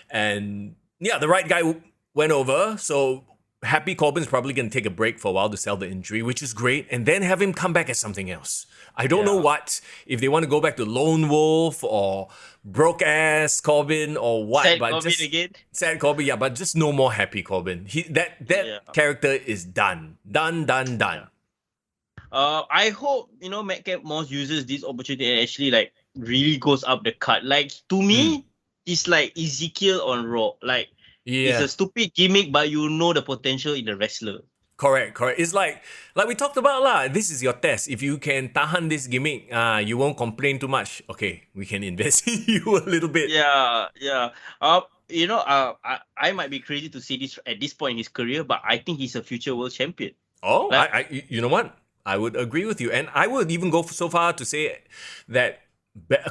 And yeah, the right guy went over, so Happy Corbin's probably going to take a break for a while to sell the injury, which is great, and then have him come back as something else. I don't know what, if they want to go back to Lone Wolf or broke-ass Corbin or what. Sad but Corbin just, again? Sad Corbin, yeah, but just no more Happy Corbin. That character is done. Done. Yeah. I hope, Madcap Moss uses this opportunity and actually, like, really goes up the card. Like, to me, it's like Ezekiel on Raw. Like, it's a stupid gimmick, but you know the potential in the wrestler. Correct. It's like we talked about lah. This is your test. If you can tahan this gimmick, you won't complain too much. Okay, we can invest in you a little bit. Yeah. I might be crazy to say this at this point in his career, but I think he's a future world champion. Oh, you know what? I would agree with you, and I would even go so far to say that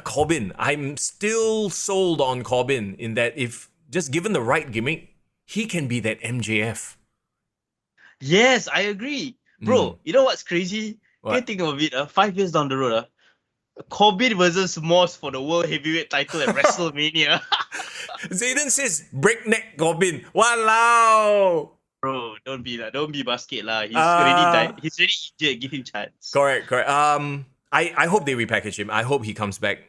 Corbin. I'm still sold on Corbin in that if just given the right gimmick, he can be that MJF. Yes, I agree. Bro, you know what's crazy? What? Can't think of it. 5 years down the road, Corbin versus Moss for the World Heavyweight title at WrestleMania. Zayden says breakneck Corbin. Walao! Bro, don't be basket lah. He's already died. He's already injured. Give him chance. Correct. I hope they repackage him. I hope he comes back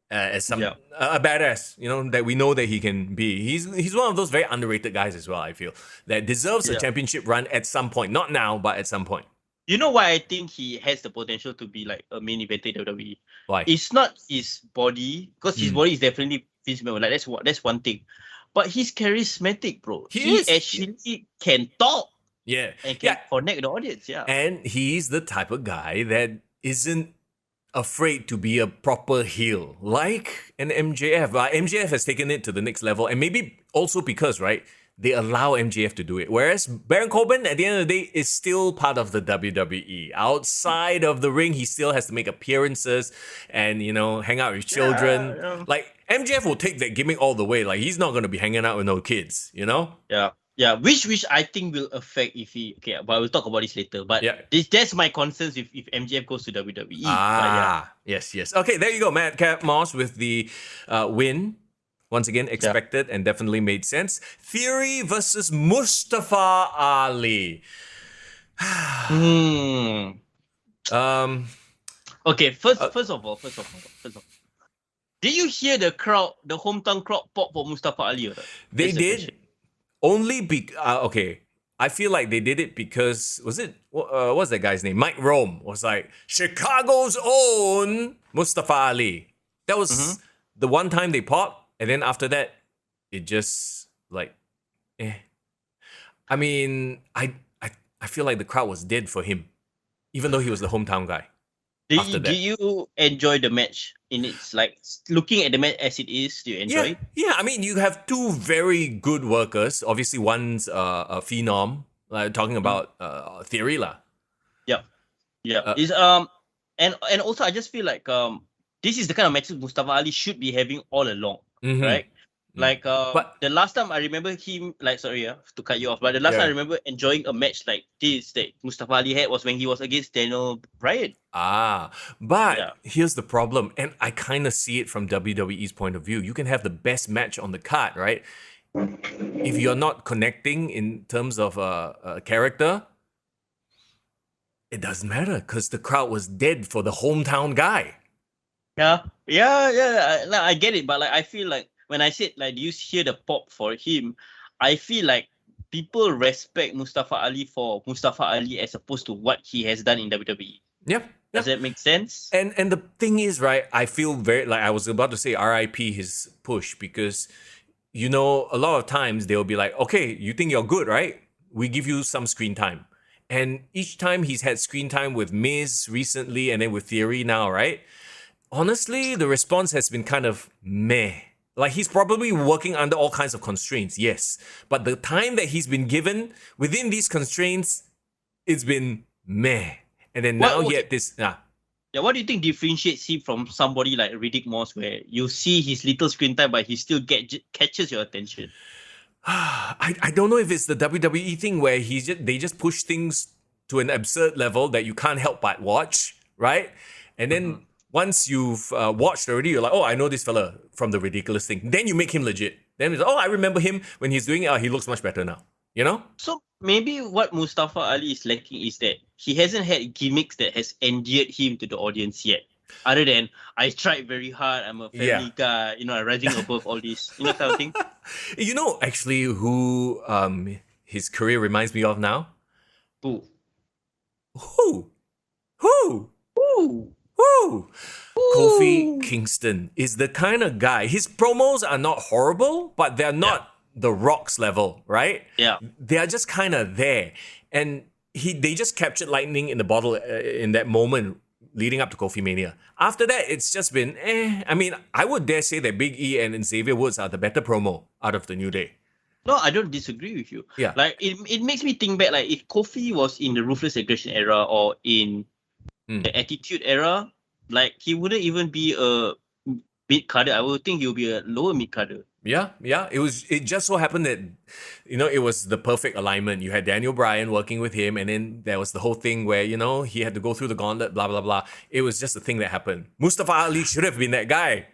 as some a badass, that we know that he can be. He's one of those very underrated guys as well, I feel, that deserves a championship run at some point. Not now, but at some point. You know why I think he has the potential to be like a main eventer in WWE? Why? It's not his body, because his body is definitely physical. Like that's one thing. But he's charismatic, bro. He actually can talk. Yeah. And can connect the audience. Yeah. And he's the type of guy that isn't afraid to be a proper heel, like an MJF. MJF has taken it to the next level, and maybe also because, right, they allow MJF to do it. Whereas Baron Corbin, at the end of the day, is still part of the WWE. Outside of the ring, he still has to make appearances and, hang out with children. Yeah. Like, MJF will take that gimmick all the way. Like, he's not going to be hanging out with no kids, Yeah, which I think will affect if he... Okay, but we'll talk about this later. But that's my concerns if MJF goes to WWE. Yes. Okay, there you go. Madcap Moss with the win. Once again, expected and definitely made sense. Theory versus Mustafa Ali. Okay, first of all, did you hear the hometown crowd pop for Mustafa Ali? They did. Only okay. I feel like they did it because, what's that guy's name? Mike Rome was like, Chicago's own Mustafa Ali. That was the one time they popped, and then after that, it just I mean, I feel like the crowd was dead for him, even though he was the hometown guy. Did you enjoy the match? It's like looking at the match as it is, do you enjoy it? Yeah, I mean, you have two very good workers. Obviously, one's a phenom. Talking about Theory lah. Yeah. And also I just feel like this is the kind of matches Mustafa Ali should be having all along, right? Like but the last time I remember him, sorry to cut you off, but the last time I remember enjoying a match like this that Mustafa Ali had was when he was against Daniel Bryan. But here's the problem, and I kind of see it from WWE's point of view. You can have the best match on the card, right? If you're not connecting in terms of a character, it doesn't matter because the crowd was dead for the hometown guy. Yeah. I get it, but I feel like when I said do you hear the pop for him, I feel like people respect Mustafa Ali for Mustafa Ali as opposed to what he has done in WWE. Yep. Does that make sense? And the thing is, right, I feel very I was about to say RIP his push because a lot of times they'll be like, okay, you think you're good, right? We give you some screen time. And each time he's had screen time with Miz recently and then with Theory now, right? Honestly, the response has been kind of meh. Like, he's probably working under all kinds of constraints, yes. But the time that he's been given within these constraints, it's been meh. And then this... Yeah, what do you think differentiates him from somebody like Riddick Moss, where you see his little screen time, but he still catches your attention? I don't know if it's the WWE thing where they just push things to an absurd level that you can't help but watch, right? And then once you've watched already, you're like, oh, I know this fella from the ridiculous thing. Then you make him legit. Then it's like, oh, I remember him when he's doing it. He looks much better now. You know? So maybe what Mustafa Ali is lacking is that he hasn't had gimmicks that has endeared him to the audience yet. Other than I tried very hard, I'm a family guy, I'm rising above all this, kind of thing. You know, actually, who his career reminds me of now? Who? Who? Kofi Kingston is the kind of guy. His promos are not horrible, but they're not The Rock's level, right? Yeah. They are just kind of there, and they just captured lightning in the bottle in that moment leading up to Kofi Mania. After that, it's just been I mean, I would dare say that Big E and Xavier Woods are the better promo out of the New Day. No, I don't disagree with you. Yeah. Like, it makes me think back, like, if Kofi was in the Ruthless Aggression era or in the Attitude era, like, he wouldn't even be a mid-carder. I would think he would be a lower mid-carder. Yeah. It just so happened that, it was the perfect alignment. You had Daniel Bryan working with him, and then there was the whole thing where, he had to go through the gauntlet, blah, blah, blah. It was just a thing that happened. Mustafa Ali should have been that guy.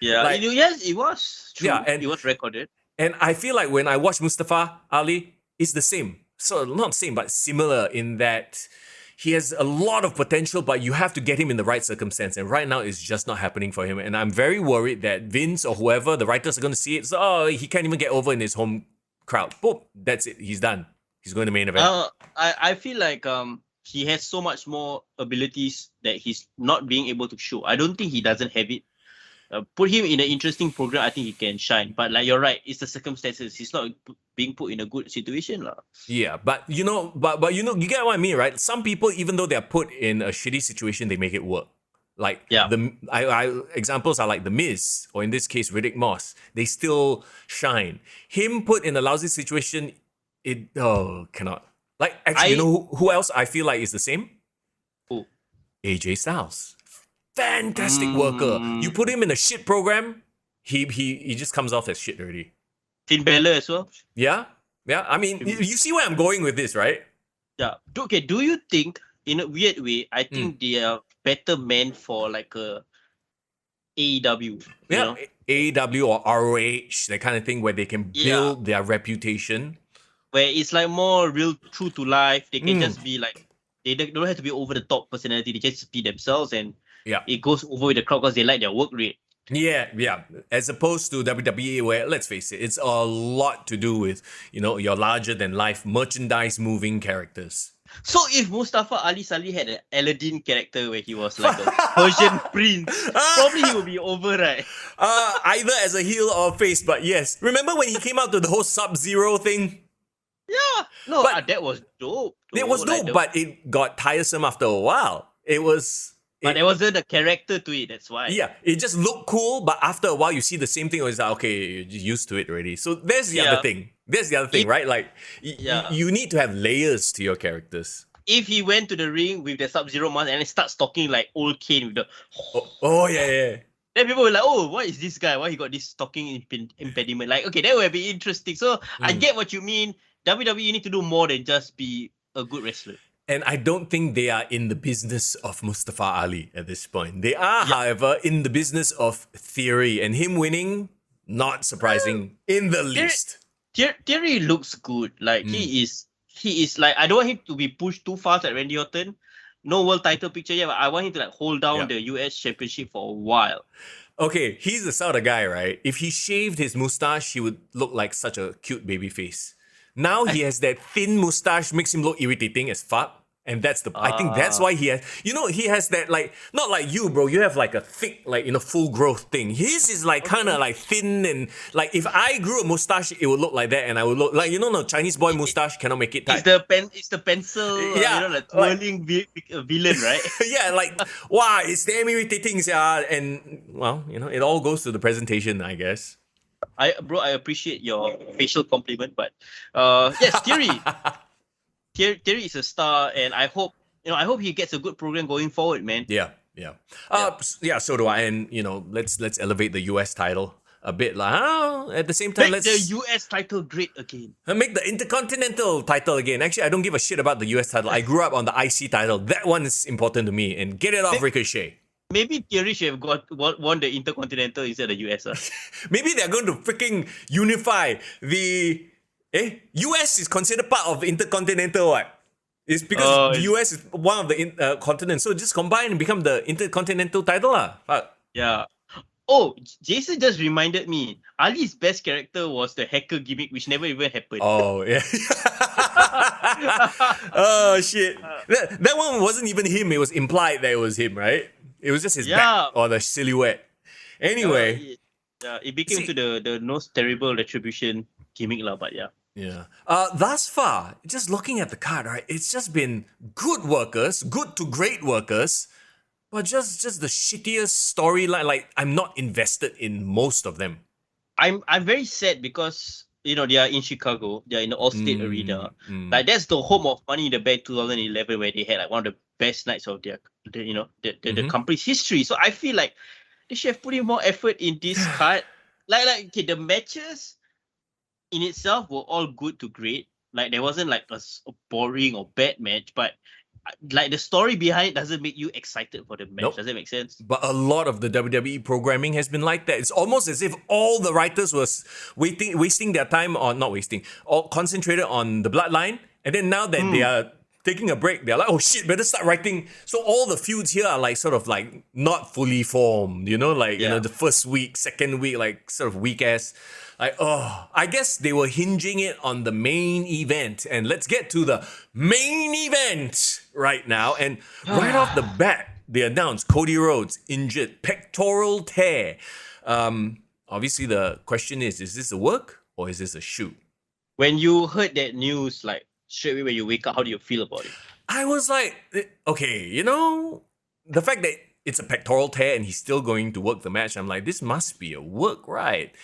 Yeah, yes, it was. True. Yeah, and it was recorded. And I feel like when I watch Mustafa Ali, it's the same. So not same, but similar in that he has a lot of potential, but you have to get him in the right circumstance. And right now, it's just not happening for him. And I'm very worried that Vince or whoever, the writers are going to see it. So, he can't even get over in his home crowd. Boom, that's it. He's done. He's going to main event. I feel like he has so much more abilities that he's not being able to show. I don't think he doesn't have it. Put him in an interesting program, I think he can shine. But like you're right, it's the circumstances. He's not being put in a good situation, lah. Yeah, but you get what I mean, right? Some people, even though they're put in a shitty situation, they make it work. Like examples are like The Miz, or in this case, Riddick Moss. They still shine. Him put in a lousy situation, cannot. Like, actually, who else I feel like is the same? Who? AJ Styles. Fantastic worker. You put him in a shit program, he just comes off as shit already. Finn Balor as well. Yeah. I mean, you see where I'm going with this, right? Yeah. Okay. Do you think, in a weird way, I think they are better meant for like a AEW? Yeah, AEW or ROH, that kind of thing, where they can build their reputation. Where it's like more real, true to life. They can just be like, they don't have to be over the top personality. They just be themselves, and it goes over with the crowd because they like their work rate. Yeah. As opposed to WWE, where, let's face it, it's a lot to do with, your larger than life merchandise moving characters. So if Mustafa Ali suddenly had an Aladdin character where he was like a Persian prince, probably he would be over, right? Either as a heel or face, but yes. Remember when he came out to the whole Sub-Zero thing? Yeah. No, but that was dope. It was dope, but it got tiresome after a while. But there wasn't a character to it, that's why. Yeah, it just looked cool, but after a while you see the same thing, it's like, okay, you're just used to it already. So there's the other thing. Right? Like, you need to have layers to your characters. If he went to the ring with the Sub-Zero mask and starts talking like old Kane with the... Oh, yeah. Then people were like, oh, what is this guy? Why he got this talking impediment? Like, okay, that would be interesting. So I get what you mean. WWE need to do more than just be a good wrestler. And I don't think they are in the business of Mustafa Ali at this point. They are, however, in the business of theory. And him winning, not surprising in the least. Theory looks good. Like, he is like, I don't want him to be pushed too fast at Randy Orton. No world title picture yet, but I want him to like hold down the US championship for a while. Okay, he's the sort of guy, right? If he shaved his mustache, he would look like such a cute baby face. Now he has that thin mustache, makes him look irritating as fuck. And I think that's why he has, he has that, like, not like you, bro. You have like a thick, like, full growth thing. His is like kind of like thin, and like if I grew a mustache, it would look like that, and I would look like, no, Chinese boy mustache cannot make it tight. It's the pencil, like twirling villain, right? Yeah, like, wow, it's damn irritating, yeah. And well, it all goes to the presentation, I guess. I appreciate your facial compliment, but yes, Theory. Theory is a star, and I hope he gets a good program going forward, man. Yeah. So do I. And let's elevate the US title a bit, at the same time, make the US title great again. Make the Intercontinental title again. Actually, I don't give a shit about the US title. I grew up on the IC title. That one is important to me, and get it off Ricochet. Maybe Theory should have won the Intercontinental instead of the US. Maybe they're going to freaking unify the. US is considered part of Intercontinental, what? It's because the US is one of the continents, so just combine and become the Intercontinental title, lah. Fuck. Yeah. Oh, Jason just reminded me. Ali's best character was the hacker gimmick, which never even happened. Oh, yeah. Oh, shit. That one wasn't even him. It was implied that it was him, right? It was just his back or the silhouette. Anyway. It became to the most terrible retribution gimmick, lah, but yeah. Yeah. Thus far, just looking at the card, right, it's just been good workers, good to great workers, but just the shittiest storyline. Like, I'm not invested in most of them. I'm very sad because they are in Chicago. They are in the Allstate Arena. Like, that's the home of Money in the Bank 2011, where they had like one of the best nights of the company's history. So I feel like they should have put in more effort in this card. Like okay, the matches in itself were all good to great. Like, there wasn't like a boring or bad match, but like the story behind it doesn't make you excited for the match. Nope. Does that make sense? But a lot of the WWE programming has been like that. It's almost as if all the writers was wasting their time on, not wasting, or concentrated on the bloodline. And then now that they are taking a break, they're like, oh shit, better start writing. So all the feuds here are like sort of like not fully formed, like, the first week, second week, like sort of weak ass. Like, I guess they were hinging it on the main event. And let's get to the main event right now. And right off the bat, they announced Cody Rhodes injured pectoral tear. Obviously, the question is this a work or is this a shoot? When you heard that news, like straight away when you wake up, how do you feel about it? I was like, okay, the fact that it's a pectoral tear and he's still going to work the match, I'm like, this must be a work, right?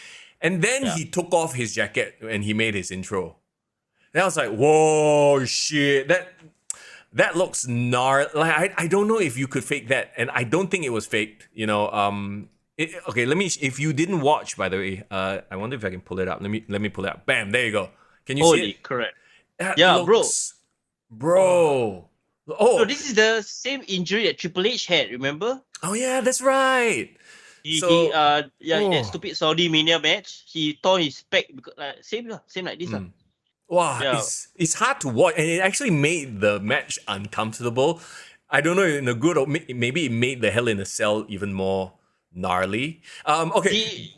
And then he took off his jacket and he made his intro. And I was like, whoa, shit. That looks gnarly. Like, I don't know if you could fake that. And I don't think it was faked. Okay, if you didn't watch, by the way, I wonder if I can pull it up. Let me pull it up. Bam, there you go. Can you see it? Correct. That looks, bro. So this is the same injury that Triple H had, remember? Oh yeah, that's right. In that stupid Saudi Mania match, he tore his pec because same like this. Wow, it's hard to watch, and it actually made the match uncomfortable. I don't know in a good or maybe it made the Hell in a Cell even more gnarly.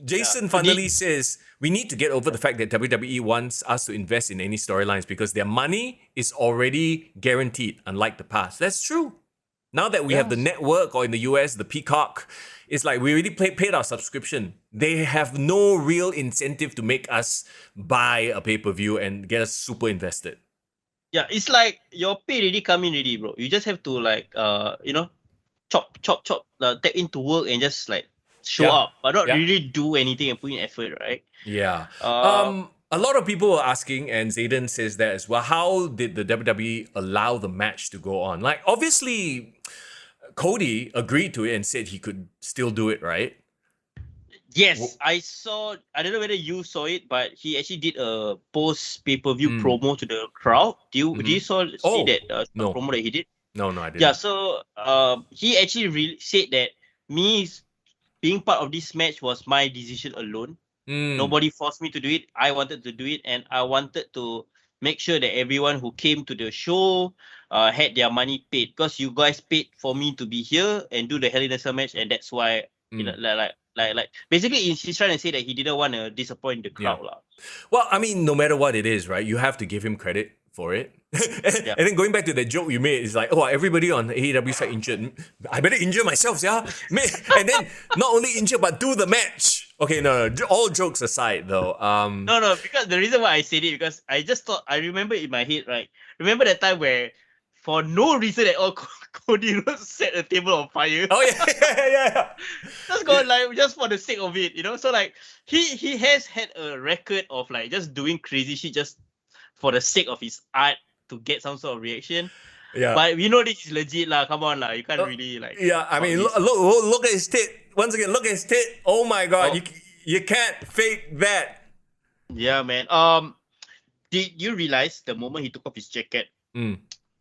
Jason finally says we need to get over the fact that WWE wants us to invest in any storylines because their money is already guaranteed, unlike the past. That's true. Now that we have the network, or in the US, the Peacock, it's like we already paid our subscription. They have no real incentive to make us buy a pay-per-view and get us super invested. Yeah, it's like your pay already come in already, bro. You just have to like, chop, tap into work and just like show up, but not really do anything and put in effort, right? Yeah. A lot of people were asking, and Zayden says that as well, how did the WWE allow the match to go on? Like, obviously, Cody agreed to it and said he could still do it, right? Yes, I don't know whether you saw it, but he actually did a post pay-per-view promo to the crowd. Did you see that promo that he did? No, I didn't. Yeah, so he actually said that me being part of this match was my decision alone. Nobody forced me to do it. I wanted to do it, and I wanted to make sure that everyone who came to the show had their money paid, because you guys paid for me to be here and do the Hell in a Cell match, and that's why like basically he's trying to say that he didn't want to disappoint the crowd. Well, I mean, no matter what it is, right? You have to give him credit for it. And then going back to the joke you made, it's like, oh, everybody on the AEW side injured. I better injure myself, yeah? And then not only injure, but do the match. Okay, no, all jokes aside though. No, because the reason why I said it, because I just thought, I remember in my head, right? Remember that time where for no reason at all, Cody Rhodes set a table on fire. Oh yeah. Just for the sake of it, So like he has had a record of like just doing crazy shit just for the sake of his art to get some sort of reaction. Yeah. But we know this is legit lah. Come on lah. You can't really like. Yeah, I mean, look at his tit. Once again, look at his tit. Oh my god, you can't fake that. Yeah, man. Did you realize the moment he took off his jacket,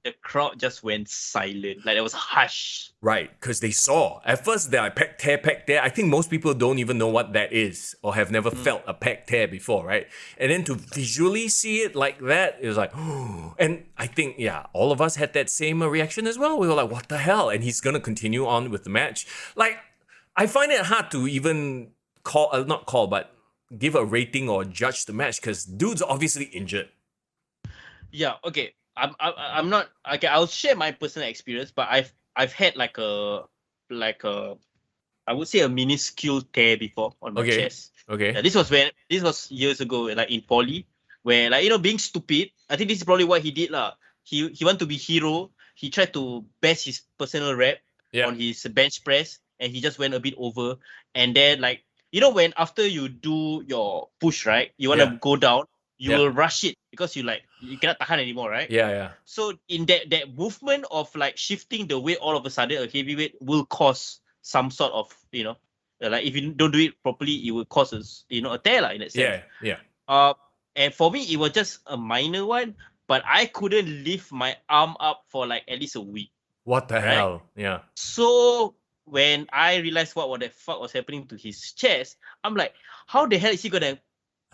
the crowd just went silent. Like, it was hush. Right, because they saw. At first, they're like, pec tear. I think most people don't even know what that is or have never felt a pec tear before, right? And then to visually see it like that, it was like, oh. And I think, yeah, all of us had that same reaction as well. We were like, what the hell? And he's going to continue on with the match. Like, I find it hard to even but give a rating or judge the match because dude's obviously injured. Yeah, okay. I'm not okay. I'll share my personal experience, but I've had like a I would say a minuscule tear before on my chest. Okay. Yeah, this was years ago, like in poly, where like being stupid. I think this is probably what he did lah. He want to be hero. He tried to best his personal rep on his bench press, and he just went a bit over. And then like when after you do your push, right, you want to go down. You will rush it because you cannot tahan anymore, right? Yeah. So in that movement of like shifting the weight all of a sudden, a heavyweight will cause some sort of like if you don't do it properly, it will cause a tear in that sense. Yeah. And for me, it was just a minor one, but I couldn't lift my arm up for like at least a week. What the hell? Yeah. So when I realized what the fuck was happening to his chest, I'm like, how the hell is he gonna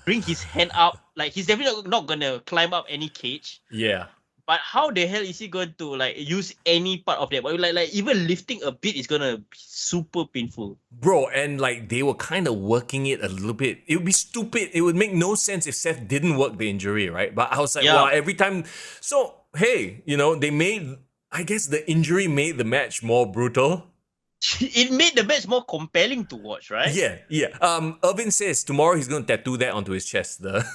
bring his hand up? Like, he's definitely not gonna climb up any cage. Yeah. But how the hell is he going to like use any part of that? But like even lifting a bit is gonna be super painful. Bro, and like they were kind of working it a little bit. It would be stupid. It would make no sense if Seth didn't work the injury, right? But I was like, wow, every time. So, hey, they made, I guess the injury made the match more brutal. It made the match more compelling to watch, right? Yeah. Irvin says tomorrow he's gonna tattoo that onto his chest. The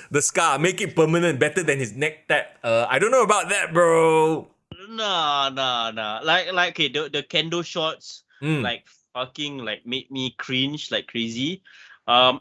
the scar, make it permanent, better than his neck tat. I don't know about that, bro. Nah. Like okay, the kendo shots, like fucking like made me cringe like crazy.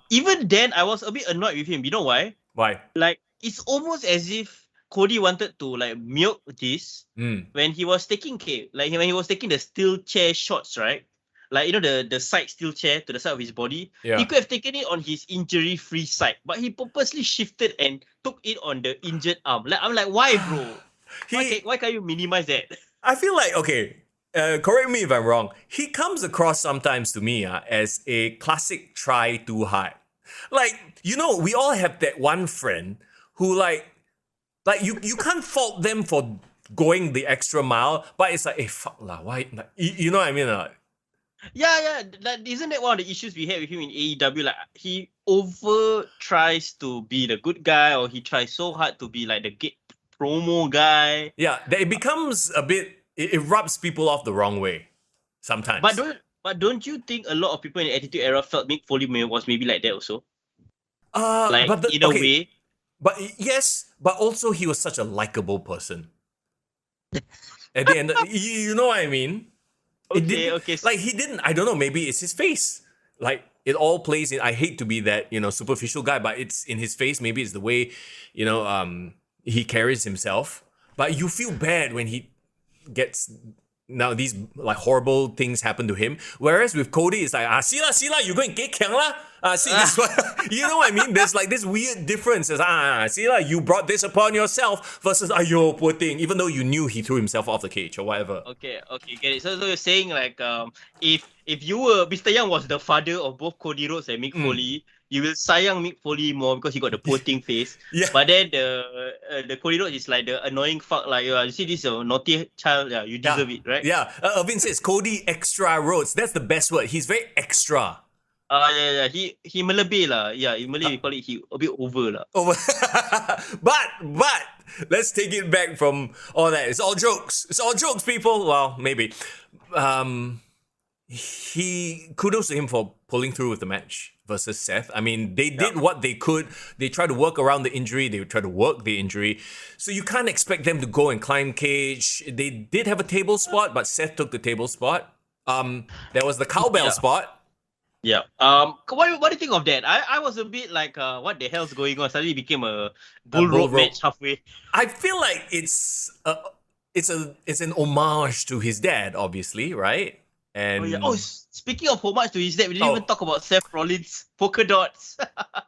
Even then I was a bit annoyed with him. You know why? Why? Like it's almost as if Cody wanted to like milk this when he was taking when he was taking the steel chair shots, right? Like the side steel chair to the side of his body. Yeah. He could have taken it on his injury-free side, but he purposely shifted and took it on the injured arm. Like I'm like, why, bro? Why can't you minimize that? I feel like correct me if I'm wrong. He comes across sometimes to me as a classic try too hard. Like we all have that one friend who like you can't fault them for going the extra mile, but it's like, hey, fuck lah, why? Like, you know what I mean? Yeah. Isn't that one of the issues we had with him in AEW? Like he over tries to be the good guy, or he tries so hard to be like the promo guy. Yeah, it becomes a bit. It rubs people off the wrong way sometimes. But don't you think a lot of people in the Attitude Era felt Mick Foley was maybe like that also? In a way. But yes, but also he was such a likable person. At the end, you know what I mean? Okay. Like he didn't. I don't know. Maybe it's his face. Like it all plays in. I hate to be that superficial guy, but it's in his face. Maybe it's the way he carries himself. But you feel bad when he gets. Now these like horrible things happen to him. Whereas with Cody, it's like see la, you go and get kiang la. See this one. You know what I mean? There's like this weird difference. See la, you brought this upon yourself versus ayo, poor thing. Even though you knew he threw himself off the cage or whatever. Okay, get it. So you're saying like if you were Mister Young was the father of both Cody Rhodes and Mick Foley, you will sayang Mick Foley more because he got the poor thing face. Yeah. But then the Cody Rhodes is like the annoying fuck. Like you see this naughty child. Yeah, you deserve it, right? Yeah. Irvin says Cody extra Rhodes. That's the best word. He's very extra. Yeah. He melebih lah. Yeah, in Malay we call it he a bit over lah. Over. but let's take it back from all that. It's all jokes. It's all jokes, people. Well, maybe. Kudos to him for pulling through with the match versus Seth. I mean, they did what they could. They tried to work around the injury. They tried to work the injury. So you can't expect them to go and climb cage. They did have a table spot, but Seth took the table spot. There was the cowbell spot. Yeah. What do you think of that? I was a bit like, what the hell's going on? Suddenly it became a bull rope match halfway. I feel like it's an homage to his dad, obviously, right? And speaking of homage to his dad, we didn't even talk about Seth Rollins' polka dots.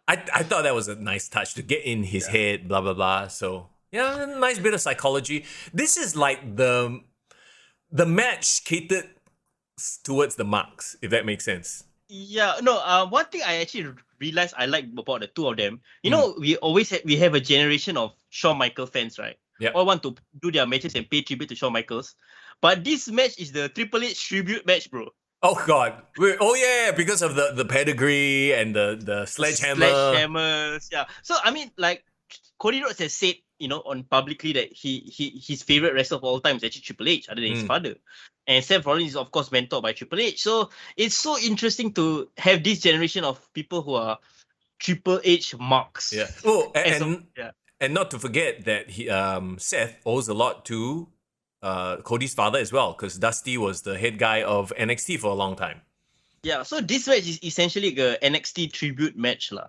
I thought that was a nice touch to get in his head, blah blah blah. So Yeah, nice bit of psychology. This is like the match catered towards the marks, if that makes sense. Yeah, no. One thing I actually realized I like about the two of them. You Mm. know, we have a generation of Shawn Michaels fans, right? Yep. All want to do their matches and pay tribute to Shawn Michaels. But this match is the Triple H tribute match, bro. Oh God! Oh yeah, because of the pedigree and the sledgehammer. Sledgehammers, yeah. So I mean, like Cody Rhodes has said, on publicly that his favorite wrestler of all time is actually Triple H, other than his father. And Seth Rollins is of course mentored by Triple H. So it's so interesting to have this generation of people who are Triple H marks. Yeah. Oh, yeah. And not to forget that Seth owes a lot to Cody's father as well, because Dusty was the head guy of NXT for a long time. Yeah, so this match is essentially a NXT tribute match lah.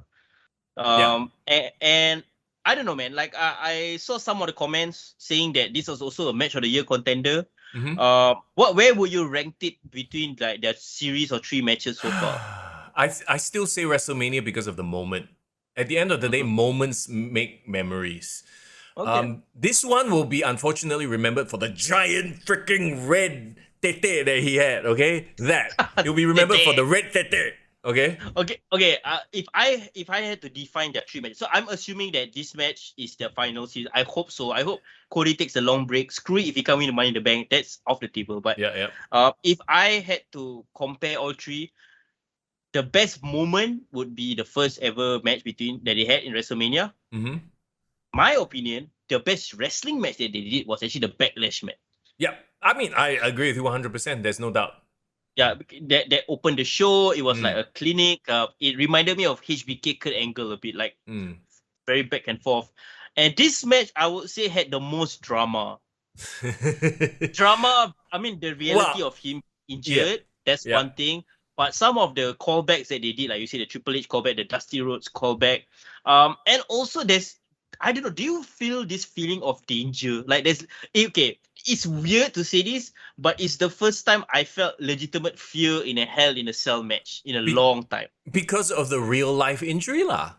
And I don't know, man. Like I saw some of the comments saying that this was also a match of the year contender. Where would you rank it between like their series of 3 matches so far? I still say WrestleMania because of the moment. At the end of the day, moments make memories. Okay. This one will be unfortunately remembered for the giant freaking red tete that he had. Okay, that he'll be remembered for the red tete. Okay. Okay. If I had to define their 3 matches, so I'm assuming that this match is their final season. I hope so. I hope Cody takes a long break. Screw it if he can't win the Money in the Bank. That's off the table. But if I had to compare all 3, the best moment would be the first ever match that they had in WrestleMania. My opinion, the best wrestling match that they did was actually the Backlash match. Yeah, I mean, I agree with you 100%. There's no doubt. Yeah, that opened the show. It was like a clinic. It reminded me of HBK Kurt Angle a bit, like very back and forth. And this match, I would say, had the most drama. I mean, the reality of him injured, that's one thing. But some of the callbacks that they did, like you said, the Triple H callback, the Dusty Rhodes callback. And also I don't know, do you feel this feeling of danger? Like it's weird to say this, but it's the first time I felt legitimate fear in a Hell in a Cell match in a long time. Because of the real life injury lah.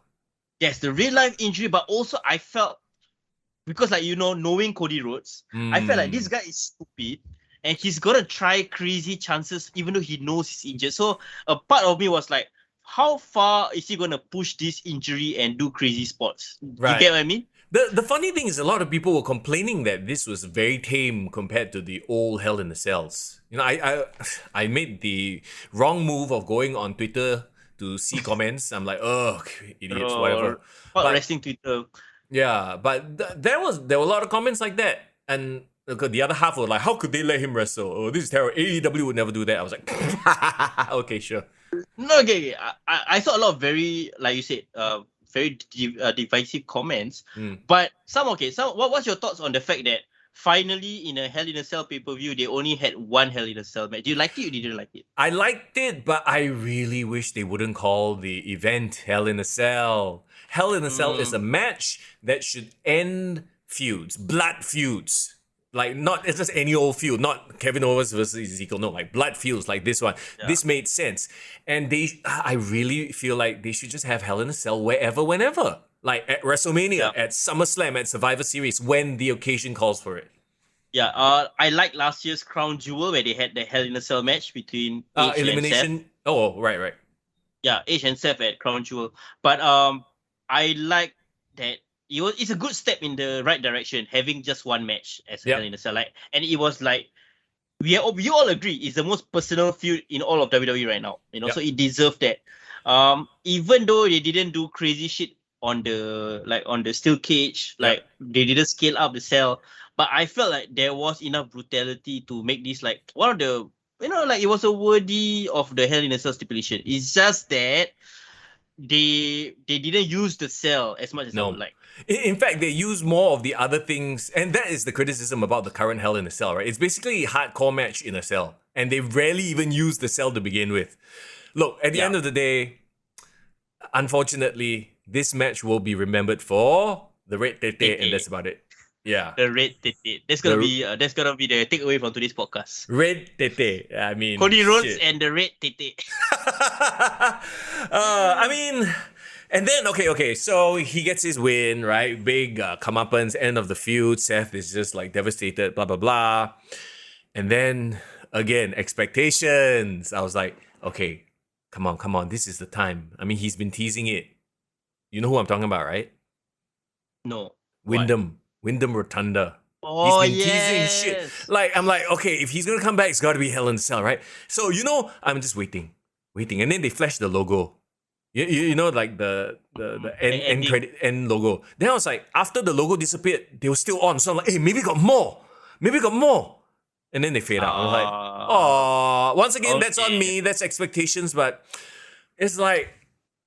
Yes, the real life injury, but also I felt, because like, knowing Cody Rhodes, I felt like this guy is stupid and he's gonna try crazy chances even though he knows he's injured. So a part of me was like, how far is he gonna push this injury and do crazy spots? Right. You get what I mean? The funny thing is, a lot of people were complaining that this was very tame compared to the old Hell in the Cells. I made the wrong move of going on Twitter to see comments. I'm like, oh, idiots, whatever. But wrestling Twitter. Yeah, but there were a lot of comments like that, and the other half were like, how could they let him wrestle? Oh, this is terrible. AEW would never do that. I was like, okay, sure. No, okay. I saw a lot of very, like you said, very divisive comments. But what's your thoughts on the fact that finally in a Hell in a Cell pay-per-view, they only had one Hell in a Cell match? Do you like it or didn't like it? I liked it, but I really wish they wouldn't call the event Hell in a Cell. Hell in a Cell is a match that should end feuds, blood feuds. Like, it's just any old feud, not Kevin Owens versus Ezekiel, no, like blood feuds like this one. Yeah. This made sense. And I really feel like they should just have Hell in a Cell wherever, whenever. Like at WrestleMania, at SummerSlam, at Survivor Series, when the occasion calls for it. Yeah, I like last year's Crown Jewel where they had the Hell in a Cell match between Edge elimination. and Seth. Oh, right. Yeah, Edge and Seth at Crown Jewel. But I like that it's a good step in the right direction, having just one match as Hell in a Cell. Like, and it was like we all agree it's the most personal feud in all of WWE right now. So it deserved that. Even though they didn't do crazy shit on the steel cage, like they didn't scale up the cell, but I felt like there was enough brutality to make this like one of the it was a worthy of the Hell in a Cell stipulation. It's just that they didn't use the cell as much as I would like. In fact, they use more of the other things, and that is the criticism about the current Hell in a Cell, right? It's basically a hardcore match in a cell, and they rarely even use the cell to begin with. Look, at the end of the day, unfortunately, this match will be remembered for the red tete, and that's about it. Yeah, the red tete. That's gonna be the takeaway from today's podcast. Red tete. I mean, Cody Rhodes and the red tete. I mean, And then, okay, so he gets his win, right? Big comeuppance, end of the feud. Seth is just like devastated, blah, blah, blah. And then, again, expectations. I was like, okay, come on, this is the time. I mean, he's been teasing it. You know who I'm talking about, right? No. Wyndham Rotunda. Oh, He's been teasing shit. Like, I'm like, okay, if he's gonna come back, it's gotta be Hell in a Cell, right? So, I'm just waiting. And then they flash the logo. You know, like the end credit end logo. Then I was like, after the logo disappeared, they were still on. So I'm like, hey, maybe got more. And then they fade out. I was like, oh, once again, that's on me. That's expectations. But it's like,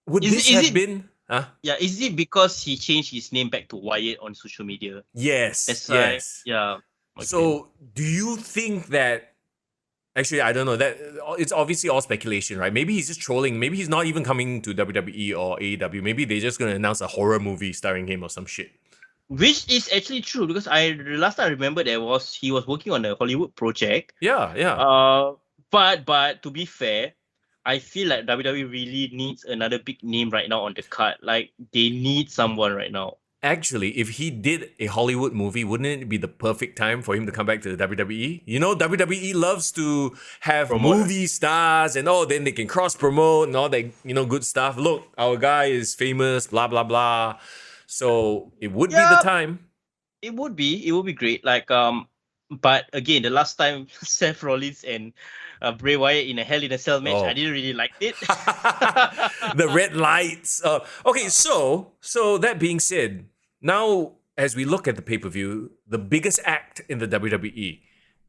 would this have been? Huh? Yeah, is it because he changed his name back to Wyatt on social media? Yes. That's yes. Yeah. Okay. So, do you think that? Actually, I don't know. That it's obviously all speculation, right? Maybe he's just trolling. Maybe he's not even coming to WWE or AEW. Maybe they're just gonna announce a horror movie starring him or some shit. Which is actually true because last time I remember he was working on a Hollywood project. Yeah. But to be fair, I feel like WWE really needs another big name right now on the card. Like they need someone right now. Actually, if he did a Hollywood movie, wouldn't it be the perfect time for him to come back to the WWE? You know, WWE loves to have movie stars and then they can cross promote and all that, good stuff. Look, our guy is famous, blah, blah, blah. So it would be the time. It would be great. Like, but again, the last time Seth Rollins and Bray Wyatt in a Hell in a Cell match, I didn't really like it. The red lights. Okay, so that being said, now as we look at the pay-per-view, the biggest act in the WWE,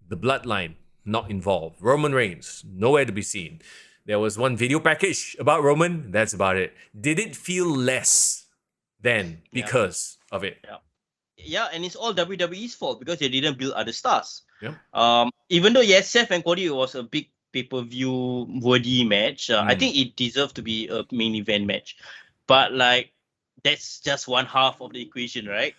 the Bloodline, not involved. Roman Reigns, nowhere to be seen. There was one video package about Roman, that's about it. Did it feel less than because of it? Yeah, and it's all WWE's fault because they didn't build other stars. Yeah. Even though Seth and Cody was a big pay-per-view worthy match, I think it deserved to be a main event match. But like, that's just one half of the equation, right?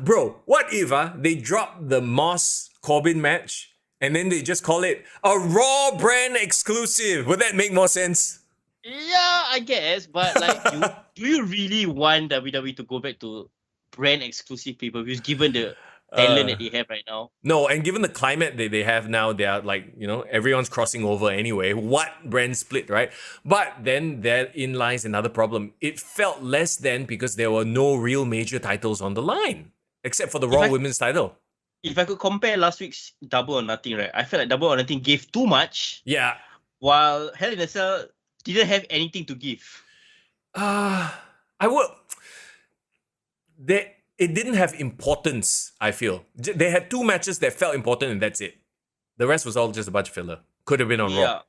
Bro, what if they drop the Moss Corbin match and then they just call it a Raw brand exclusive? Would that make more sense? Yeah, I guess. But like, do you really want WWE to go back to brand exclusive pay-per-views given the talent that they have right now? No, and given the climate that they have now, they are like, everyone's crossing over anyway. What brand split, right? But then therein lies another problem. It felt less than because there were no real major titles on the line, except for the Raw Women's title. If I could compare last week's Double or Nothing, right? I felt like Double or Nothing gave too much. Yeah. While Hell in a Cell didn't have anything to give. It didn't have importance, I feel. They had two matches that felt important and that's it. The rest was all just a bunch of filler. Could have been on Raw.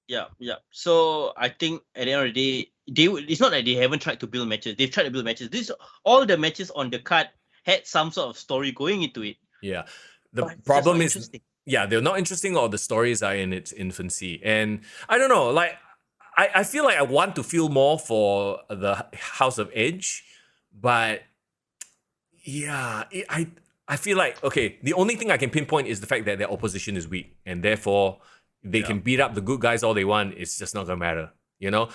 Yeah. So I think at the end of the day, it's not like they haven't tried to build matches. They've tried to build matches. All the matches on the card had some sort of story going into it. Yeah. The problem is, they're not interesting or the stories are in its infancy. And I don't know, like, I feel like I want to feel more for the House of Edge, but yeah, I feel like, okay, the only thing I can pinpoint is the fact that their opposition is weak, and therefore they can beat up the good guys all they want. It's just not gonna matter,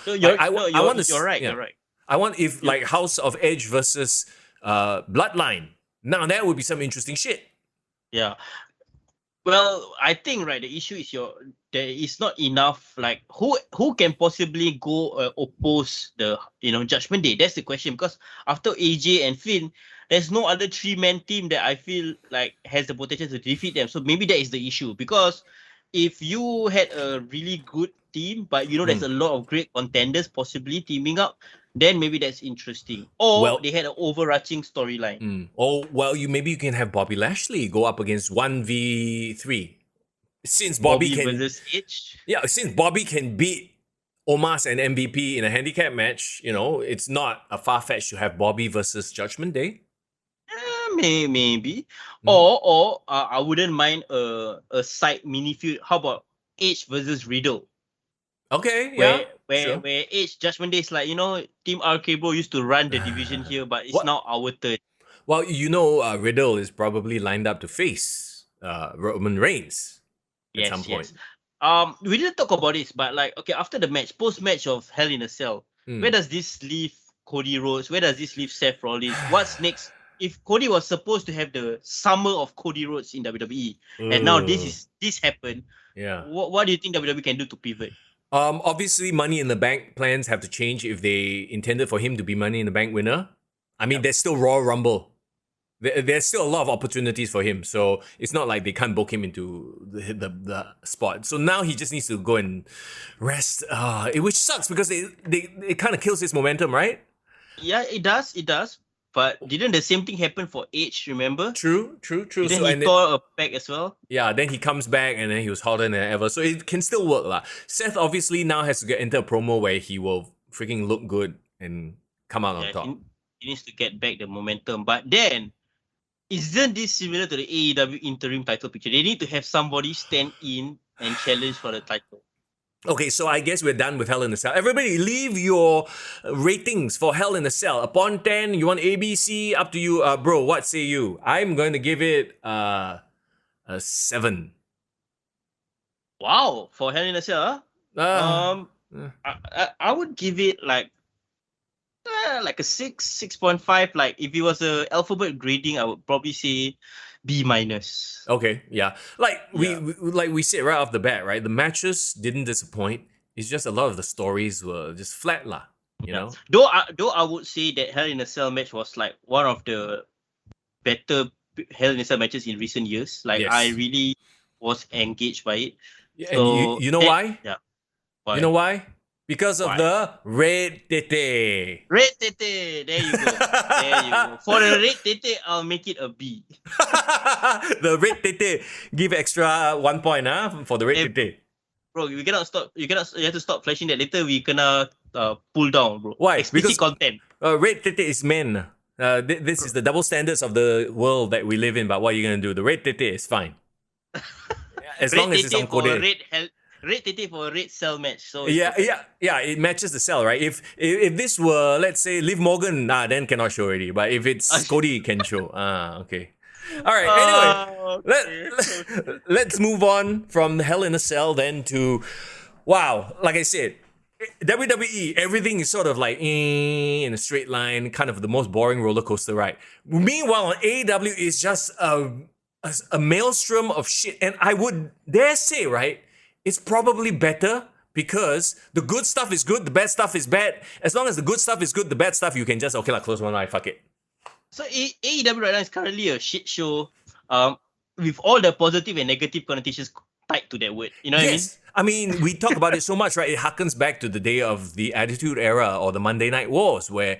So you're right. I want if like House of Edge versus Bloodline. Now that would be some interesting shit. Yeah. Well, I think the issue is there is not enough like who can possibly go oppose the Judgment Day. That's the question, because after AJ and Finn, there's no other 3-man team that I feel like has the potential to defeat them. So maybe that is the issue, because if you had a really good team, but there's a lot of great contenders possibly teaming up, then maybe that's interesting. Or they had an overarching storyline. Maybe you can have Bobby Lashley go up against 1v3. Since Bobby can versus Edge. Yeah, since Bobby can beat Omos and MVP in a handicap match, it's not a far-fetched to have Bobby versus Judgment Day. Maybe. Or I wouldn't mind a side mini feud. How about Edge versus Riddle? Okay, Where Edge Judgment Day is like, Team RK-Bro used to run the division here, but it's now our turn. Well, Riddle is probably lined up to face Roman Reigns at some point. Yes. We didn't talk about this, but after the match, post-match of Hell in a Cell, where does this leave Cody Rhodes? Where does this leave Seth Rollins? What's next? If Cody was supposed to have the summer of Cody Rhodes in WWE, and now this happened, what do you think WWE can do to pivot? Obviously, Money in the Bank plans have to change if they intended for him to be Money in the Bank winner. I mean, there's still Royal Rumble. There's still a lot of opportunities for him, so it's not like they can't book him into the spot. So now he just needs to go and rest, which sucks because it kind of kills his momentum, right? Yeah, it does. But didn't the same thing happen for Edge, remember? True. Then he tore a pec as well. Yeah, then he comes back and then he was hotter than ever. So it can still work lah. Seth obviously now has to get into a promo where he will freaking look good and come out on top. He needs to get back the momentum. But then, isn't this similar to the AEW interim title picture? They need to have somebody stand in and challenge for the title. Okay, so I guess we're done with Hell in a Cell. Everybody, leave your ratings for Hell in a Cell. Upon 10, you want ABC? Up to you. Bro, what say you? I'm going to give it a 7. Wow, for Hell in a Cell, huh? I would give it like a 6.5. Like if it was a alphabet grading, I would probably say B-. Okay, yeah. We said right off the bat, right? The matches didn't disappoint. It's just a lot of the stories were just flat lah. You know? Though I would say that Hell in a Cell match was like one of the better Hell in a Cell matches in recent years. Like I really was engaged by it. Yeah, so, and you know why? Yeah. Why? You know why? Because of the red tete. Red tete. There you go. For the red tete, I'll make it a B. The red tete. Give extra 1 point for the red tete. Bro, you cannot stop. You have to stop flashing that. Later we gonna pull down, bro. Why? Explicit content. Red tete is men. This is the double standards of the world that we live in. But what are you gonna do? The red tete is fine. As long as it's on code. Red tete for a red cell match. So yeah, it matches the cell, right? If this were, let's say, Liv Morgan, then cannot show already. But if it's Cody, can show. Okay. All right. Anyway, let's move on from Hell in a Cell then to, wow, like I said, WWE, everything is sort of like in a straight line, kind of the most boring roller coaster ride. Meanwhile, AEW is just a maelstrom of shit, and I would dare say, right? It's probably better because the good stuff is good, the bad stuff is bad. As long as the good stuff is good, the bad stuff you can just, close one eye, fuck it. So AEW right now is currently a shit show with all the positive and negative connotations tied to that word. You know what I mean? I mean, we talk about it so much, right? It harkens back to the day of the Attitude Era or the Monday Night Wars where,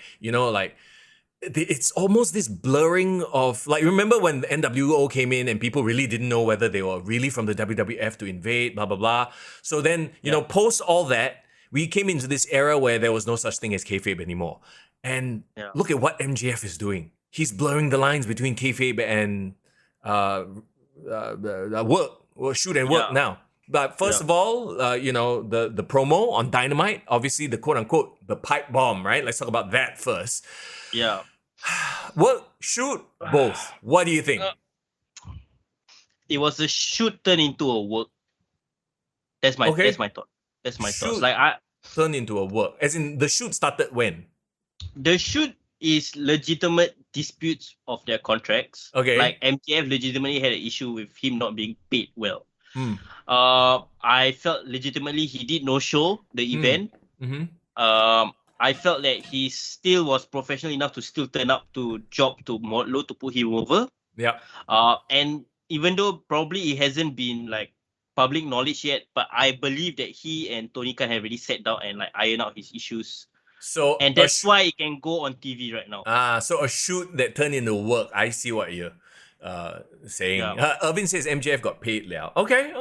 it's almost this blurring of, like, remember when the NWO came in and people really didn't know whether they were really from the WWF to invade, blah, blah, blah. So then, post all that, we came into this era where there was no such thing as kayfabe anymore. And look at what MJF is doing. He's blurring the lines between kayfabe and shoot and work now. But first of all, the promo on Dynamite, obviously the quote-unquote, the pipe bomb, right? Let's talk about that first. Yeah. Work, shoot, both. What do you think? It was a shoot turned into a work. That's my thought. That's my thought. Like turned into a work. As in the shoot started when? The shoot is legitimate disputes of their contracts. Okay. Like MJF legitimately had an issue with him not being paid well. I felt legitimately he did no show the event. I felt that he still was professional enough to still turn up to job to Modlow to put him over. Yeah. And even though probably it hasn't been like public knowledge yet, but I believe that he and Tony Khan have already sat down and like iron out his issues. So and that's why it can go on TV right now. So a shoot that turned into work. I see what you're saying. Irvin says MJF got paid now. Okay.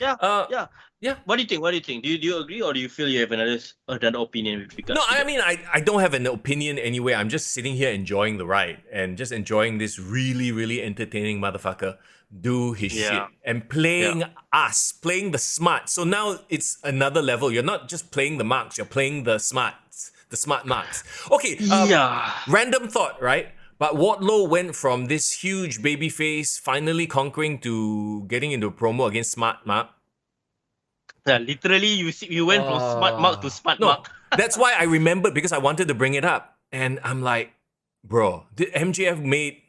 Yeah. What do you think? Do you agree or do you feel you have another opinion with regards to I mean, I don't have an opinion anyway. I'm just sitting here enjoying the ride and just enjoying this really, really entertaining motherfucker do his shit and playing playing the smart. So now it's another level. You're not just playing the marks, you're playing the smart marks. Okay, random thought, right? But Wardlow went from this huge babyface finally conquering to getting into a promo against Smart Mark. Yeah, literally, you went from Smart Mark to Smart Mark. That's why I remembered because I wanted to bring it up. And I'm like, bro, the MJF made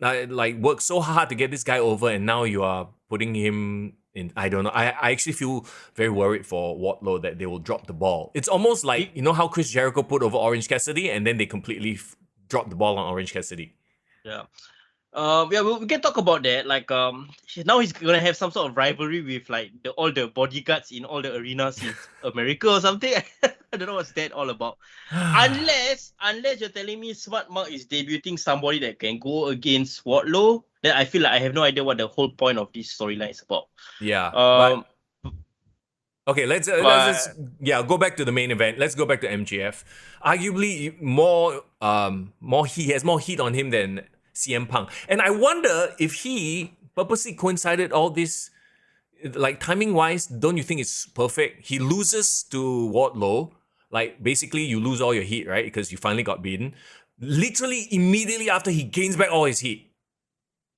worked so hard to get this guy over, and now you are putting him in. I don't know. I actually feel very worried for Wardlow that they will drop the ball. It's almost like, you know how Chris Jericho put over Orange Cassidy and then they completely dropped the ball on Orange Cassidy. Yeah. Yeah, we can talk about that. Like, now he's gonna have some sort of rivalry with like all the bodyguards in all the arenas in America or something. I don't know what's that all about. unless you're telling me Smart Mark is debuting somebody that can go against Wardlow, then I feel like I have no idea what the whole point of this storyline is about. Yeah. Um, okay, let's just go back to the main event. Let's go back to MJF. Arguably he has more heat on him than CM Punk. And I wonder if he purposely coincided all this, like timing wise, don't you think it's perfect? He loses to Wardlow, like basically you lose all your heat, right? Because you finally got beaten. Literally immediately after he gains back all his heat.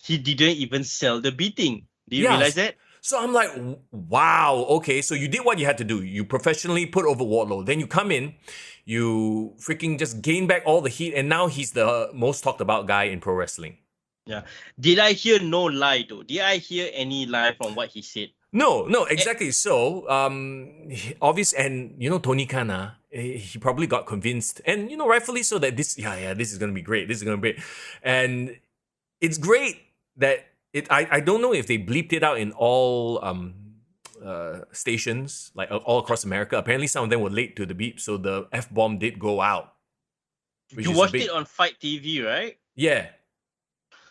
He didn't even sell the beating. Do you realize that? So I'm like, wow, okay, so you did what you had to do. You professionally put over Wardlow. Then you come in, you freaking just gain back all the heat, and now he's the most talked about guy in pro wrestling. Yeah. Did I hear no lie though? Did I hear any lie from what he said? No, exactly. So, obvious, and Tony Khan, he probably got convinced, and rightfully so, that this is gonna be great. This is gonna be great, and it's great that I don't know if they bleeped it out in all stations, like all across America. Apparently, some of them were late to the beep, so the F-bomb did go out. You watched it on Fight TV, right? Yeah.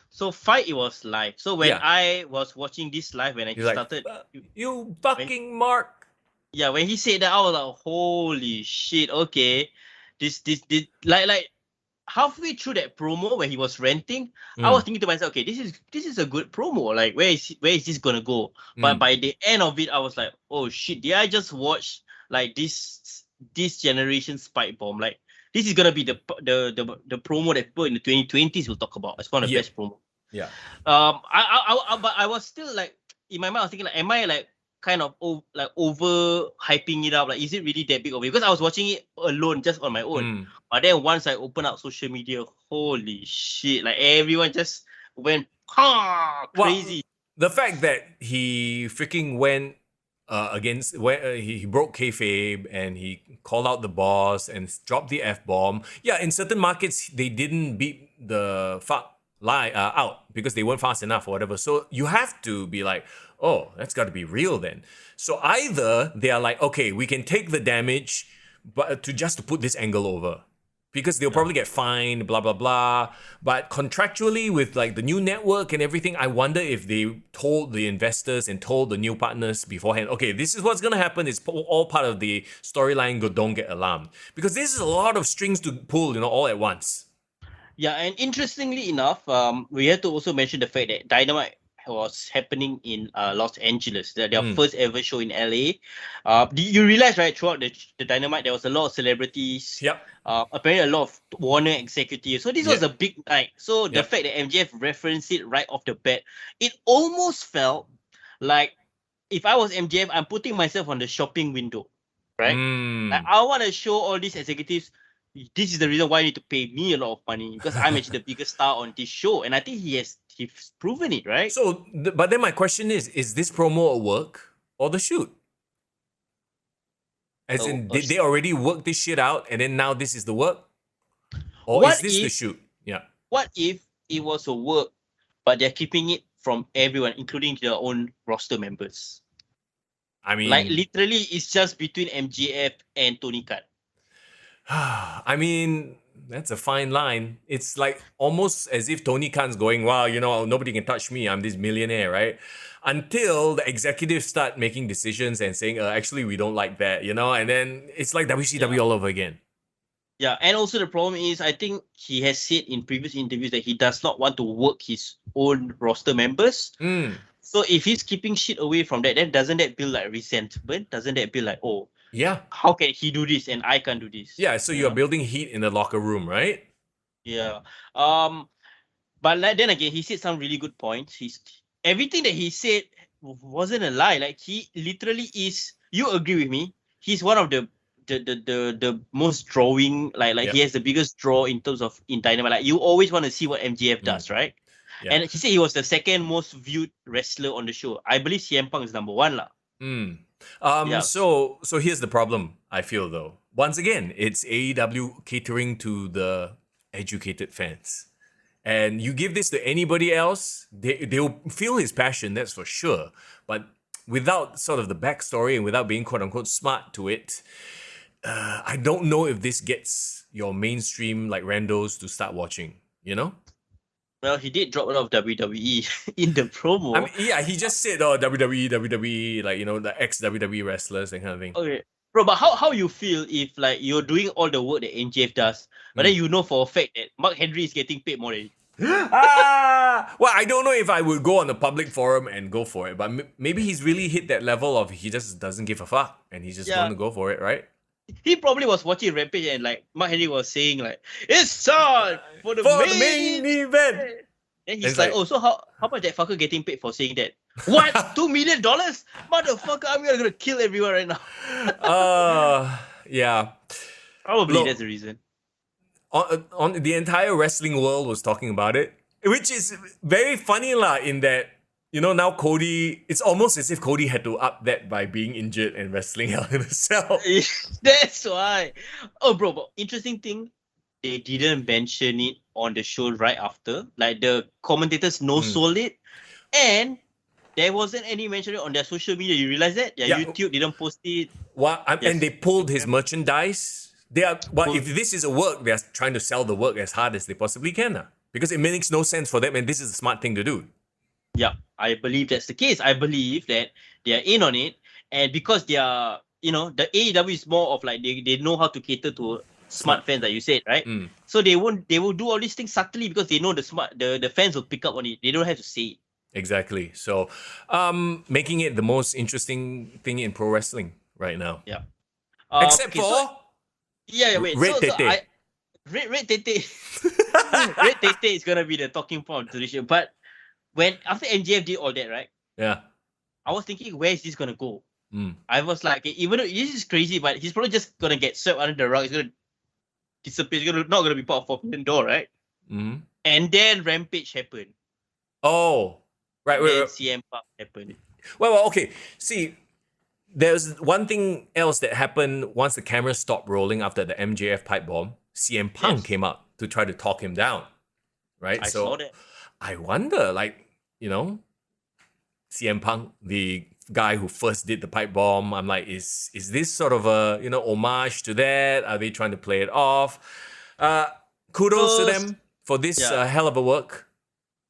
So Fight, it was live. So when I was watching this live, when I started, you fucking Mark. Yeah, when he said that, I was like, holy shit. Okay, this like halfway through that promo when he was ranting, I was thinking to myself, okay, this is a good promo. Like, where is this gonna go? But by the end of it, I was like, oh shit, did I just watch like this generation Spike Bomb? Like, this is gonna be the promo that people in the 2020s will talk about. It's one of the best promo. Yeah. But I was still like, in my mind, I was thinking like, am I like kind of over hyping it up? Like, is it really that big of it? Because I was watching it alone, just on my own. But then once I opened up social media, holy shit! Like, everyone just went crazy. Well, the fact that he freaking went against where he broke kayfabe and he called out the boss and dropped the F-bomb. Yeah, in certain markets they didn't beat the fuck lie out because they weren't fast enough or whatever. So you have to be like, oh, that's got to be real then. So either they are like, okay, we can take the damage, but to put this angle over, because they'll probably get fined, blah blah blah. But contractually with like the new network and everything, I wonder if they told the investors and told the new partners beforehand, okay, this is what's gonna happen. It's all part of the storyline. Don't get alarmed, because this is a lot of strings to pull, all at once. Yeah, and interestingly enough, we have to also mention the fact that Dynamite was happening in Los Angeles, their first ever show in LA. You realize, right, throughout the Dynamite, there was a lot of celebrities. Yep. Apparently a lot of Warner executives. So this was a big night. So the fact that MJF referenced it right off the bat, it almost felt like, if I was MJF, I'm putting myself on the shopping window, right? Like, I want to show all these executives, this is the reason why you need to pay me a lot of money, because I'm actually the biggest star on this show. And I think he's proven it, right? So, but then my question is this promo a work or the shoot? As in, did they already work this shit out and then now this is the work? Or is this the shoot? Yeah. What if it was a work, but they're keeping it from everyone, including their own roster members? I mean, like, literally, it's just between MJF and Tony Khan. I mean, that's a fine line. It's like almost as if Tony Khan's going, wow, nobody can touch me. I'm this millionaire, right? Until the executives start making decisions and saying, actually, we don't like that, and then it's like WCW all over again. Yeah, and also the problem is, I think he has said in previous interviews that he does not want to work his own roster members. So if he's keeping shit away from that, then doesn't that build like resentment? Doesn't that build like, oh, yeah, how can he do this and I can't do this? Yeah, so you're building heat in the locker room, right? Yeah. But then again, he said some really good points. Everything that he said wasn't a lie. Like, he literally is, you agree with me, he's one of the the most drawing, like Yep. he has the biggest draw in terms of in Dynamite. Like you always want to see what MJF does, right? Yeah. And he said he was the second most viewed wrestler on the show. I believe CM Punk is number one lah. Yeah. So here's the problem, I feel though. Once again, it's AEW catering to the educated fans. And you give this to anybody else, they'll feel his passion, that's for sure. But without sort of the backstory and without being quote unquote smart to it, I don't know if this gets your mainstream like randos to start watching, you know? Well, he did drop a lot of WWE in the promo. I mean, yeah, he just said, oh, WWE, like, you know, the ex-WWE wrestlers and kind of thing. Okay. Bro, but how you feel if like you're doing all the work that MJF does, but then you know for a fact that Mark Henry is getting paid more than you? Well, I don't know if I would go on a public forum and go for it, but maybe he's really hit that level of he just doesn't give a fuck and he's just going to go for it, right? He probably was watching Rampage and like Mark Henry was saying like, it's time for the main event. And he's like, oh, so how much that fucker getting paid for saying that? What? $2 million? Motherfucker, I'm gonna kill everyone right now. Yeah. Probably that's the reason. On the entire wrestling world was talking about it, which is very funny lah. In that, you know, now Cody, it's almost as if Cody had to up that by being injured and wrestling Hell in a Cell. That's why. Oh, bro, but interesting thing, they didn't mention it on the show right after. Like the commentators no-sold it, and there wasn't any mention on their social media. You realize that? Yeah. YouTube didn't post it. And they pulled his merchandise. If this is a work, they're trying to sell the work as hard as they possibly can. Because it makes no sense for them, and this is a smart thing to do. Yeah, I believe that's the case. I believe that they are in on it, and because they are, you know, the AEW is more of like they know how to cater to smart fans, like you said, right? So they will do all these things subtly because they know the fans will pick up on it. They don't have to say it. Exactly. So, making it the most interesting thing in pro wrestling right now. Yeah. Except for wait. Red Tete. Red Tete. Red Tete is gonna be the talking point of the show. But after MJF did all that, right? Yeah. I was thinking, where is this gonna go? I was like, even though this is crazy, but he's probably just gonna get swept under the rug. He's gonna disappear. He's not gonna be part of Forbidden Door, right? And then Rampage happened. Oh, right. Then CM Punk happened. Well, okay. See, there's one thing else that happened once the camera stopped rolling after the MJF pipe bomb. CM Punk came out to try to talk him down, right? I saw that. I wonder, like, you know, CM Punk, the guy who first did the pipe bomb, I'm like, is this sort of a, you know, homage to that? Are they trying to play it off? Kudos to them for this hell of a work.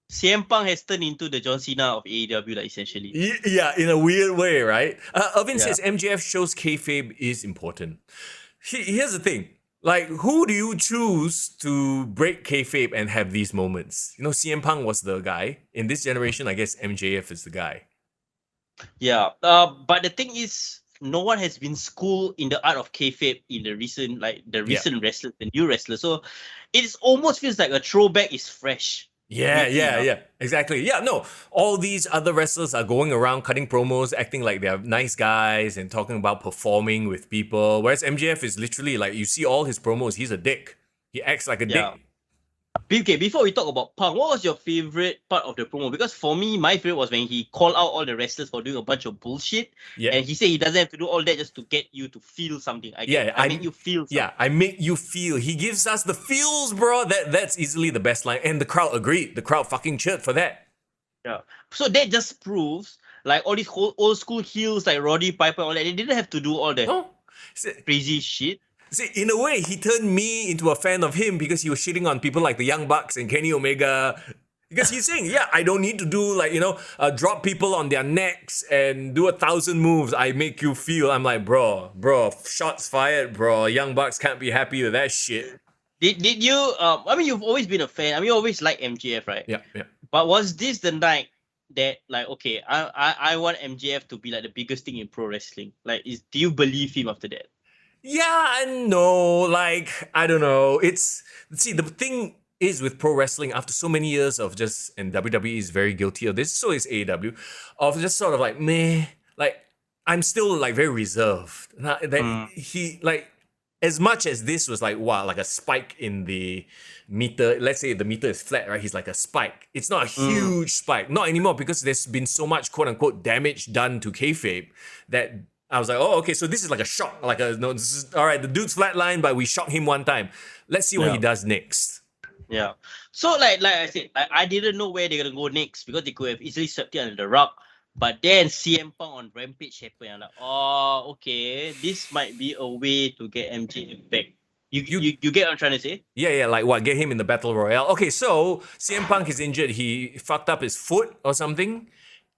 CM Punk has turned into the John Cena of AEW, like, essentially. Yeah, in a weird way, right? Irvin says MJF shows kayfabe is important. Here's the thing. Like, who do you choose to break kayfabe and have these moments? You know, CM Punk was the guy. In this generation, I guess MJF is the guy. Yeah, but the thing is, no one has been schooled in the art of kayfabe in the recent wrestlers, the new wrestlers. So it almost feels like a throwback is fresh. Yeah, exactly. Yeah, no, all these other wrestlers are going around cutting promos, acting like they're nice guys and talking about performing with people. Whereas MJF is literally like, you see all his promos, he's a dick. He acts like a dick. Okay, before we talk about Punk, what was your favorite part of the promo? Because for me, my favorite was when he called out all the wrestlers for doing a bunch of bullshit. Yeah. And he said he doesn't have to do all that just to get you to feel something. I make you feel something. Yeah, I make you feel. He gives us the feels, bro. That's easily the best line. And the crowd agreed. The crowd fucking cheered for that. Yeah. So that just proves, like, all these whole old school heels like Roddy Piper, all that, they didn't have to do all that crazy shit. See, in a way, he turned me into a fan of him because he was shitting on people like the Young Bucks and Kenny Omega. Because he's saying, I don't need to do, like, you know, drop people on their necks and do 1,000 moves. I make you feel. I'm like, bro, shots fired, bro. Young Bucks can't be happy with that shit. Did you, I mean, you've always been a fan. I mean, you always liked MJF, right? Yeah. But was this the night that, like, okay, I want MJF to be, like, the biggest thing in pro wrestling? Like, do you believe him after that? Yeah and no, like, I don't know. The thing is with pro wrestling, after so many years of and WWE is very guilty of this, so is AEW, of just sort of like, meh, like, I'm still like very reserved. That he like, as much as this was like like a spike in the meter. Let's say the meter is flat, right? He's like a spike. It's not a huge spike, not anymore, because there's been so much quote unquote damage done to kayfabe that I was like, oh, okay, so this is like a shock, like this is, all right, the dude's flatline, but we shocked him one time. Let's see what he does next. Yeah. So like I said, I didn't know where they're gonna go next because they could have easily swept it under the rug. But then CM Punk on Rampage happened. I'm like, oh, okay, this might be a way to get MJF back. You get what I'm trying to say? Yeah, like what? Get him in the Battle Royale. Okay, so CM Punk is injured. He fucked up his foot or something.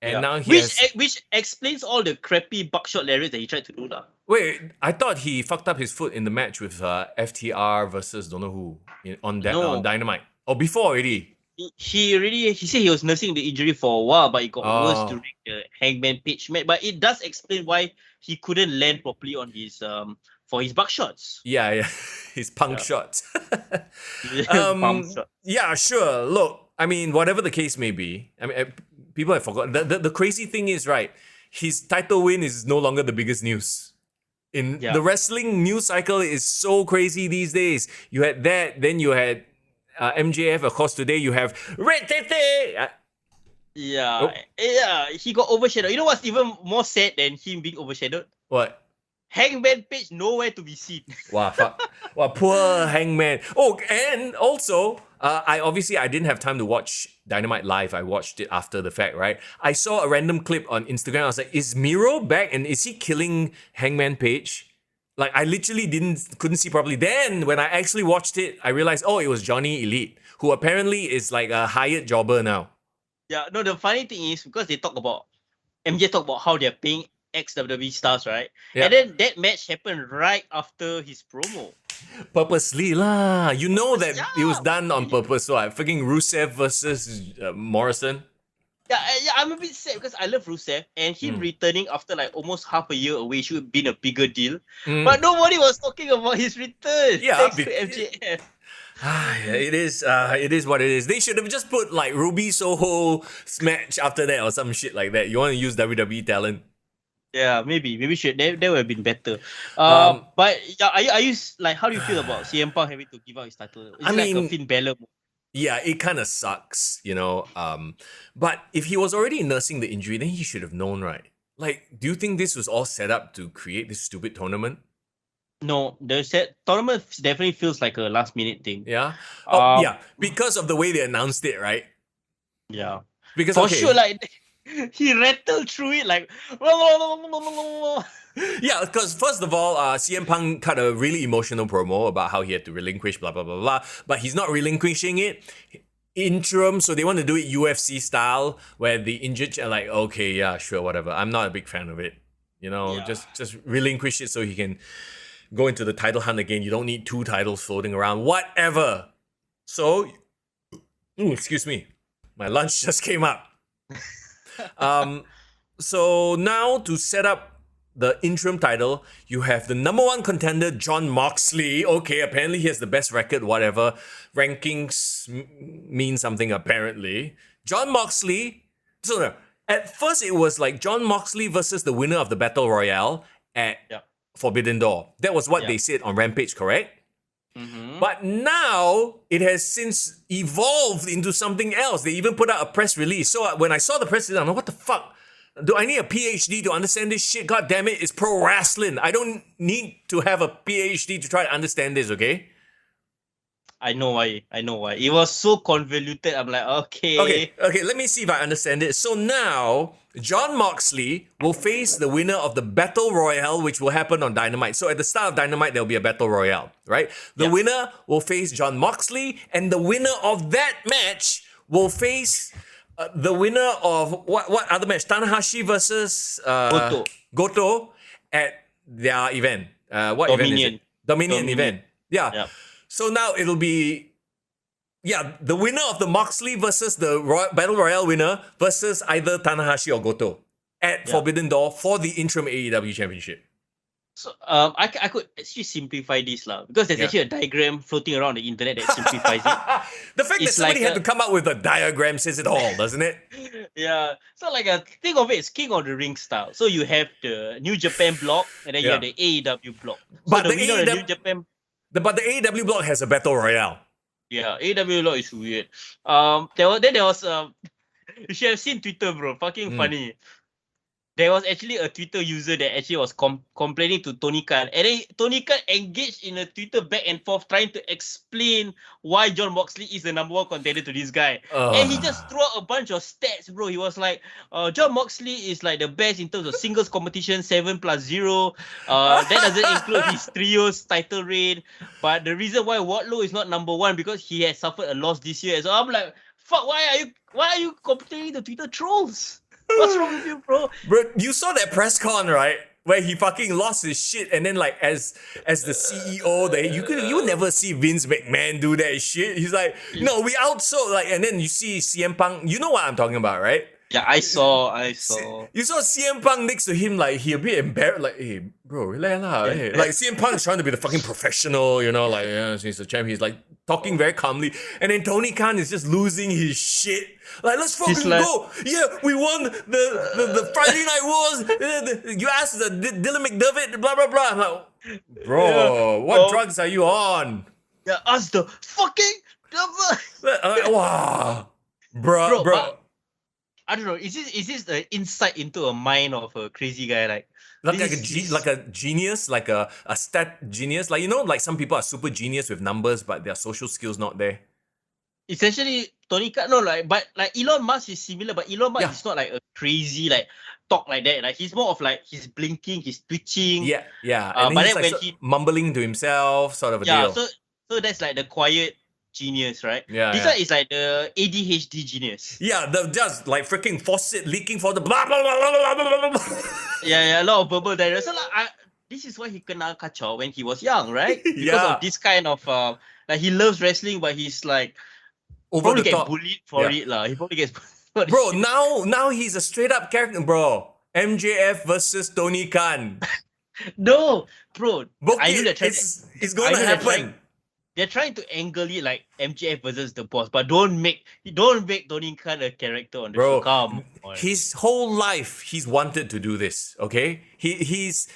And now which explains all the crappy buckshot lariats that he tried to do now. Wait, I thought he fucked up his foot in the match with FTR versus don't know who on Dynamite. Oh, before already. He said he was nursing the injury for a while, but it got worse during the Hangman Page match. But it does explain why he couldn't land properly on his for his buckshots. Yeah, his punk shots. Punk shot. Yeah, sure. Look, I mean, whatever the case may be, I mean, people have forgotten. The crazy thing is, right, his title win is no longer the biggest news. The wrestling news cycle is so crazy these days. You had that, then you had MJF. Of course, today you have Red Tete. Yeah, he got overshadowed. You know what's even more sad than him being overshadowed? What? Hangman Page nowhere to be seen. Wow, fuck. Wow, poor Hangman. Oh, and also, I didn't have time to watch Dynamite live. I watched it after the fact, right? I saw a random clip on Instagram. I was like, is Miro back and is he killing Hangman Page? Like, I literally couldn't see properly. Then, when I actually watched it, I realized, oh, it was Johnny Elite, who apparently is like a hired jobber now. Yeah, no, the funny thing is, because MJ talk about how they're paying ex-WWE stars, right? Yeah. And then that match happened right after his promo. Purposely lah. You know that it was done on purpose. So freaking Rusev versus Morrison. Yeah, I'm a bit sad because I love Rusev and him returning after like almost half a year away should have been a bigger deal. But nobody was talking about his return. Yeah, thanks to MJF. It is what it is. They should have just put like Ruby Soho match after that or some shit like that. You want to use WWE talent? Yeah, maybe should that would have been better. But yeah, are you like, how do you feel about CM Punk having to give up his title? Is it like a Finn Balor move? Yeah, it kind of sucks, you know. But if he was already nursing the injury, then he should have known, right? Like, do you think this was all set up to create this stupid tournament? No, the tournament definitely feels like a last minute thing. Yeah. Yeah, because of the way they announced it, right? Yeah. Because for sure, like he rattled through it like. Yeah, because first of all, CM Punk cut a really emotional promo about how he had to relinquish blah blah blah blah, but he's not relinquishing it. Interim, so they want to do it UFC style, where the injured are like, okay, yeah, sure, whatever. I'm not a big fan of it. You know, just relinquish it so he can go into the title hunt again. You don't need 2 titles floating around. Whatever. So, excuse me, my lunch just came up. So now to set up the interim title, you have the number 1 contender, Jon Moxley. Okay, apparently he has the best record, whatever. Rankings mean something, apparently. Jon Moxley. So at first it was like Jon Moxley versus the winner of the Battle Royale at Forbidden Door. That was what they said on Rampage, correct? Mm-hmm. But now it has since evolved into something else. They even put out a press release. So when I saw the press release, I'm like, what the fuck? Do I need a PhD to understand this shit? God damn it, it's pro wrestling. I don't need to have a PhD to try to understand this, okay? I know why. It was so convoluted. I'm like, okay. Okay, let me see if I understand it. So now, Jon Moxley will face the winner of the Battle Royale, which will happen on Dynamite. So at the start of Dynamite, there'll be a Battle Royale, right? The winner will face Jon Moxley, and the winner of that match will face the winner of what other match? Tanahashi versus Goto at their event. What Dominion. event is it? Dominion event. Yeah. So now it'll be, the winner of the Moxley versus the Battle Royale winner versus either Tanahashi or Goto at Forbidden Door for the interim AEW Championship. So I could actually simplify this lah, because there's actually a diagram floating around the internet that simplifies it. The fact that It's somebody like had to come up with a diagram says it all, doesn't it? Yeah. So like think of it as King of the Ring style. So you have the New Japan block, and then you have the AEW block. So But the the winner of the New AEW Japan. But the AEW block has a battle royale. Yeah, AEW block is weird. There was you should have seen Twitter, bro. Fucking funny. There was actually a Twitter user that actually was complaining to Tony Khan, and then Tony Khan engaged in a Twitter back and forth trying to explain why Jon Moxley is the number one contender to this guy. And he just threw out a bunch of stats, bro. He was like, Jon Moxley is like the best in terms of singles competition, 7+0. That doesn't include his trios title reign. But the reason why Wardlow is not number one because he has suffered a loss this year. So I'm like, fuck, why are you complaining to Twitter trolls? What's wrong with you, bro? Bro, you saw that press con, right? Where he fucking lost his shit, and then like as the CEO, you would never see Vince McMahon do that shit. He's like, no, we outsold, like, and then you see CM Punk. You know what I'm talking about, right? Yeah, I saw. You saw CM Punk next to him, like he a bit embarrassed, like, hey, bro, relax lah. Hey. Like CM Punk is trying to be the fucking professional, you know, like he's the champ. He's like talking very calmly, and then Tony Khan is just losing his shit. Like, let's fucking go. Yeah, we won the Friday Night Wars. You asked the Dylan McDevitt, blah blah blah. I'm like, bro, what drugs are you on? Yeah, us the fucking devil. Wow, bro. But, I don't know. Is this the insight into a mind of a crazy guy? Like a genius, like a stat genius. Like, you know, like some people are super genius with numbers, but their social skills not there. Essentially, Tony Khan, no, but Elon Musk is similar, but Elon Musk is not like a crazy like talk like that. Like he's more of like he's blinking, he's twitching. Yeah. And but he's then like when he mumbling to himself, sort of a deal. So that's like the quiet genius, right? Yeah. This one is like the ADHD genius. Yeah, just like freaking faucet leaking for the blah blah blah blah blah blah. Yeah, a lot of verbal diarrhea. So like, this is why he kena kacau when he was young, right? Because of this kind of like he loves wrestling, but he's like over the get top. bullied for it, lah. He probably gets bullied. Bro, now he's a straight up character, bro. MJF versus Tony Khan. No, bro. I know that it's gonna happen. They're trying to angle it like MJF versus the boss, but don't make Tony Khan a character on the show. Come on. His whole life he's wanted to do this. Okay, he's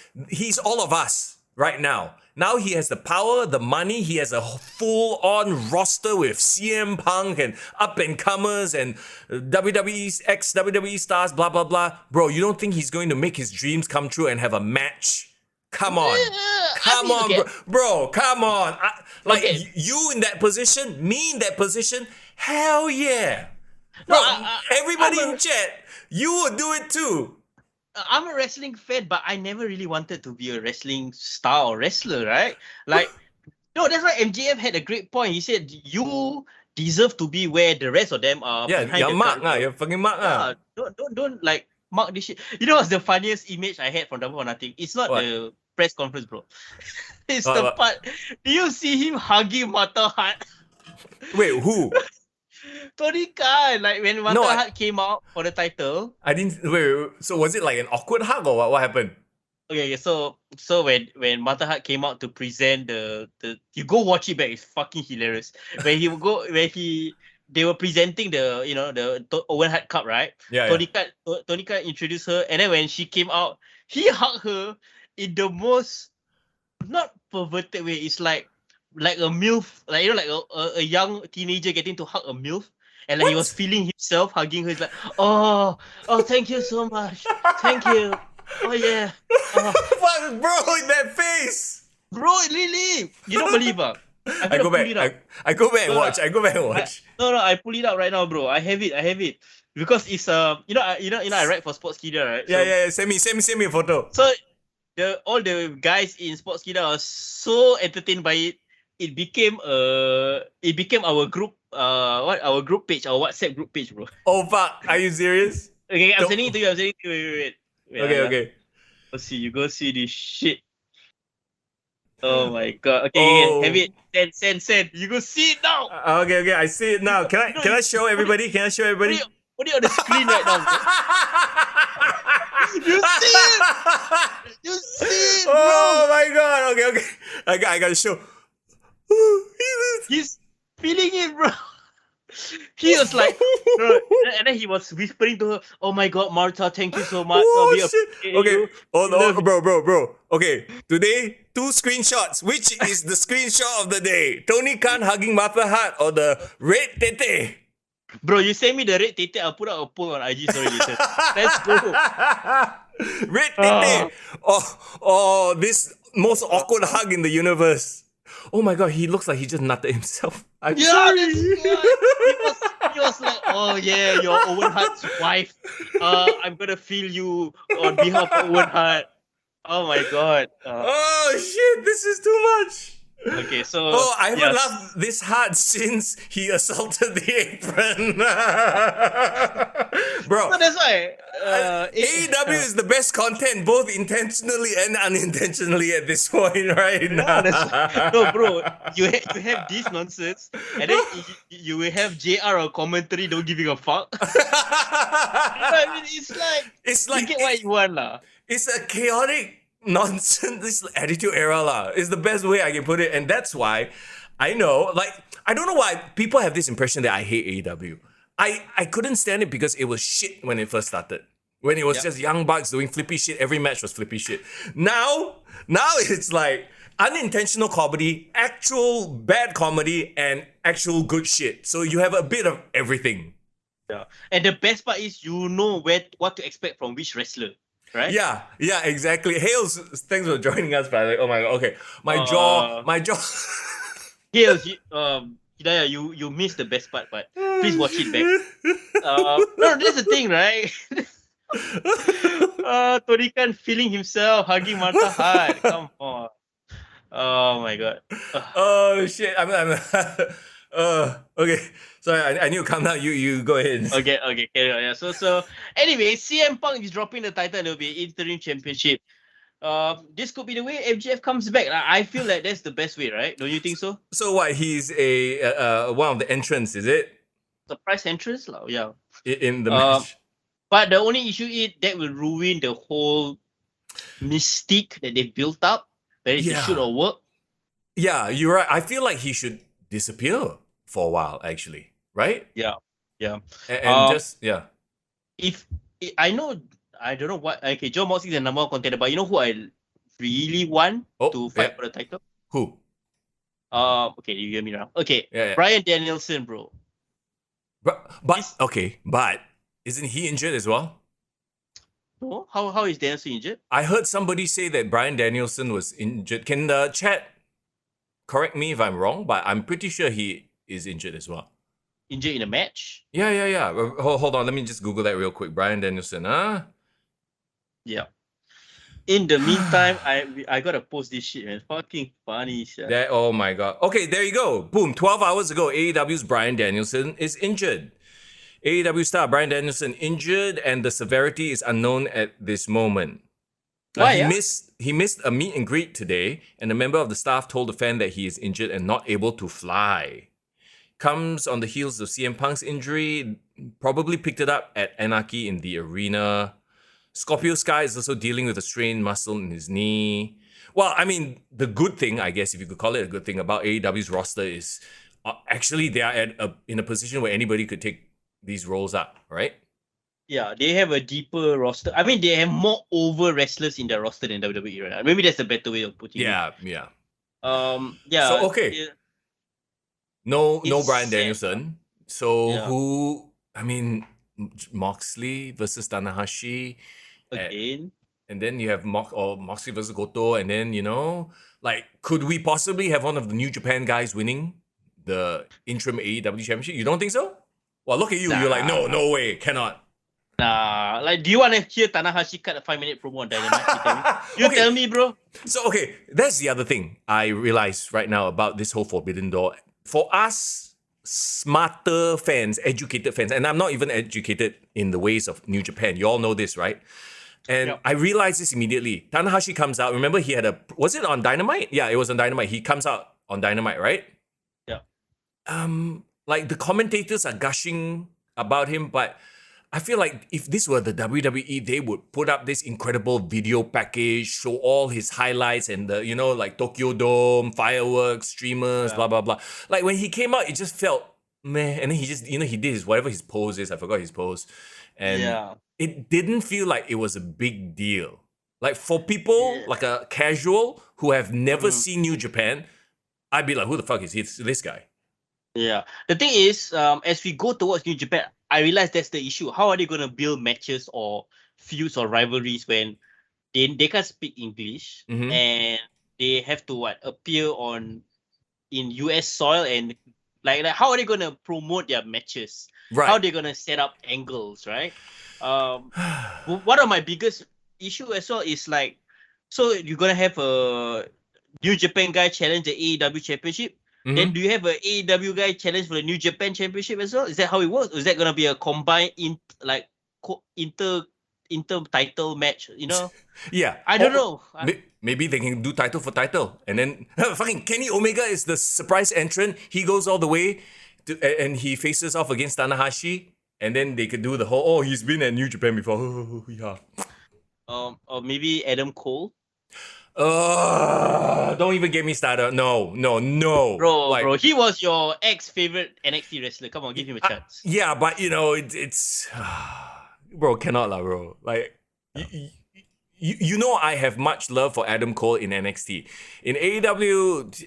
all of us right now. Now he has the power, the money. He has a full-on roster with CM Punk and up-and-comers and WWE's ex-WWE stars, blah, blah, blah. Bro, you don't think he's going to make his dreams come true and have a match? Come on. Come on, bro. Come on. You in that position, me in that position, hell yeah. Bro, everybody in chat, you would do it too. I'm a wrestling fan, but I never really wanted to be a wrestling star or wrestler, right? Like, no, that's why MJF had a great point. He said, you deserve to be where the rest of them are. Yeah, you're mark, you're fucking mark. Don't like mark this shit. You know what's the funniest image I had from Double or Nothing? It's not the press conference, bro. It's the part. Do you see him hugging Mata Hut? Wait, who? Tony Khan, like when Mata Hut came out for the title. I didn't wait. So was it like an awkward hug or what happened? Okay, so when Mata Hut came out to present the you go watch it back, it's fucking hilarious. They were presenting the Owen Hart Cup, right? Yeah. Tony Khan introduced her, and then when she came out, he hugged her in the most not perverted way. It's like a MILF, like like a young teenager getting to hug a MILF, and like he was feeling himself hugging her. He's like, oh, thank you so much, thank you. Oh yeah. Fuck, bro, in that face. Bro, really? You don't believe it? I go back and watch. No, I pull it out right now, bro. I have it. Because it's I write for Sportskeeda, right? Yeah. Send me a photo. So all the guys in Sportskeeda are so entertained by it. It became our group our group page, our WhatsApp group page, bro. Oh fuck, are you serious? Okay, I'm sending it to you. Wait. Okay. Let's see, you go see this shit. Oh my god. Okay, have it. Send. You go see it now. Okay, I see it now. Can I show everybody? Put it on the screen right now. You see it? You see it, bro? Oh my god. Okay. I gotta show. He's feeling it, bro. He was like, bro, and then he was whispering to her, "Oh my God, Martha, thank you so much. Oh We shit. appreciate Okay. you. Oh We love no, bro. Okay. Today, 2 screenshots. Which is the screenshot of the day? Tony Khan hugging Martha Hart or the red tete? Bro, you send me the red tete, I'll put out a poll on IG story later. Let's go. Red tete. Oh, this most awkward hug in the universe. Oh my god, he looks like he just nutted himself. I'm Yeah, sorry. that's good. He was like, "Oh yeah, you're Owen Hart's wife. I'm gonna feel you on behalf of Owen Hart." Oh my god. Oh shit, this is too much. Okay, so Oh, I haven't yes. laughed this hard since he assaulted the apron. Bro, So that's why AEW is the best content, both intentionally and unintentionally at this point right now. no, bro. You have this nonsense, and then you will have JR or commentary don't giving a fuck. You know what I mean? It's like you get what you want, lah. It's a chaotic nonsense. This attitude era lah is the best way I can put it, and that's why I know. Like, I don't know why people have this impression that I hate AEW. I couldn't stand it because it was shit when it first started. When it was just Young Bucks doing flippy shit, every match was flippy shit. Now it's like unintentional comedy, actual bad comedy, and actual good shit. So you have a bit of everything. Yeah, and the best part is you know what to expect from which wrestler, right? Yeah, exactly. Hales, thanks for joining us, by the way. Oh my god, okay. My jaw. Hales, Hidayah, you missed the best part, but please watch it back. No, that's the thing, right? Tony Khan feeling himself, hugging Martha Hart. Come on. Oh my god. Oh shit. I'm okay. Sorry, I need to calm down. You go ahead. Okay, carry on. Yeah. So anyway, CM Punk is dropping the title. It'll be interim championship. This could be the way MJF comes back. I feel like that's the best way, right? Don't you think so? So what? He's a one of the entrants, is it? Surprise entrance, yeah. In the match. But the only issue is that will ruin the whole mystique that they built up. Whether it should or work. Yeah, you're right. I feel like he should disappear for a while, actually. Right? Yeah. And If I know, I don't know what. Okay, John Moxley is the number one contender, but you know who I really want to fight for the title? Who? Okay, you hear me now. Okay, Bryan Danielson, bro. But isn't he injured as well? No, how is Danielson injured? I heard somebody say that Bryan Danielson was injured. Can the chat correct me if I'm wrong? But I'm pretty sure he is injured as well. Injured in a match? Yeah. Hold on, let me just Google that real quick. Bryan Danielson, Yeah. In the meantime, I gotta post this shit, man. Fucking funny shit. Oh my god. Okay, there you go. Boom. 12 hours ago, AEW's Bryan Danielson is injured. AEW star Bryan Danielson injured, and the severity is unknown at this moment. Why? He missed a meet and greet today, and a member of the staff told the fan that he is injured and not able to fly. Comes on the heels of CM Punk's injury, probably picked it up at Anarchy in the arena. Scorpio Sky is also dealing with a strained muscle in his knee. Well, I mean, the good thing, I guess, if you could call it a good thing about AEW's roster is actually they are in a position where anybody could take these roles up, right? Yeah, they have a deeper roster. I mean, they have more over wrestlers in their roster than WWE, right? Maybe that's a better way of putting it. Yeah. Yeah. So, okay. No Bryan Danielson. So who? I mean, Moxley versus Tanahashi again, and then you have Moxley versus Goto, and then could we possibly have one of the New Japan guys winning the interim AEW championship? You don't think so? Well, look at you. You're like, no way, cannot. Nah, do you want to hear Tanahashi cut a 5-minute promo on Dynamite? You tell me, bro. So, okay, that's the other thing I realize right now about this whole Forbidden Door. For us, smarter fans, educated fans, and I'm not even educated in the ways of New Japan. You all know this, right? And I realized this immediately. Tanahashi comes out. Remember, he had was it on Dynamite? Yeah, it was on Dynamite. He comes out on Dynamite, right? Yeah. The commentators are gushing about him, but I feel like if this were the WWE, they would put up this incredible video package, show all his highlights and the, like Tokyo Dome, fireworks, streamers, blah, blah, blah. Like when he came out, it just felt meh. And then he just, he did whatever his pose is. I forgot his pose. And it didn't feel like it was a big deal. Like for people, like a casual who have never seen New Japan, I'd be like, who the fuck is this guy? Yeah. The thing is, as we go towards New Japan, I realize that's the issue. How are they going to build matches or feuds or rivalries when they can't speak English and they have to appear in US soil, and like how are they going to promote their matches? Right. How are they going to set up angles, right? One of my biggest issue as well is like, so you're going to have a New Japan guy challenge the AEW championship. Then do you have an AEW guy challenge for the New Japan Championship as well? Is that how it works? Or is that gonna be a combined inter title match? Yeah. I don't know. Maybe they can do title for title, and then fucking Kenny Omega is the surprise entrant. He goes all the way and he faces off against Tanahashi, and then they could do the whole he's been at New Japan before. Yeah. Or maybe Adam Cole. Don't even get me started. No. Bro, he was your ex-favorite NXT wrestler. Come on, give him a chance. Yeah, but it's bro, cannot lah, bro. Like, I have much love for Adam Cole in NXT. In AEW,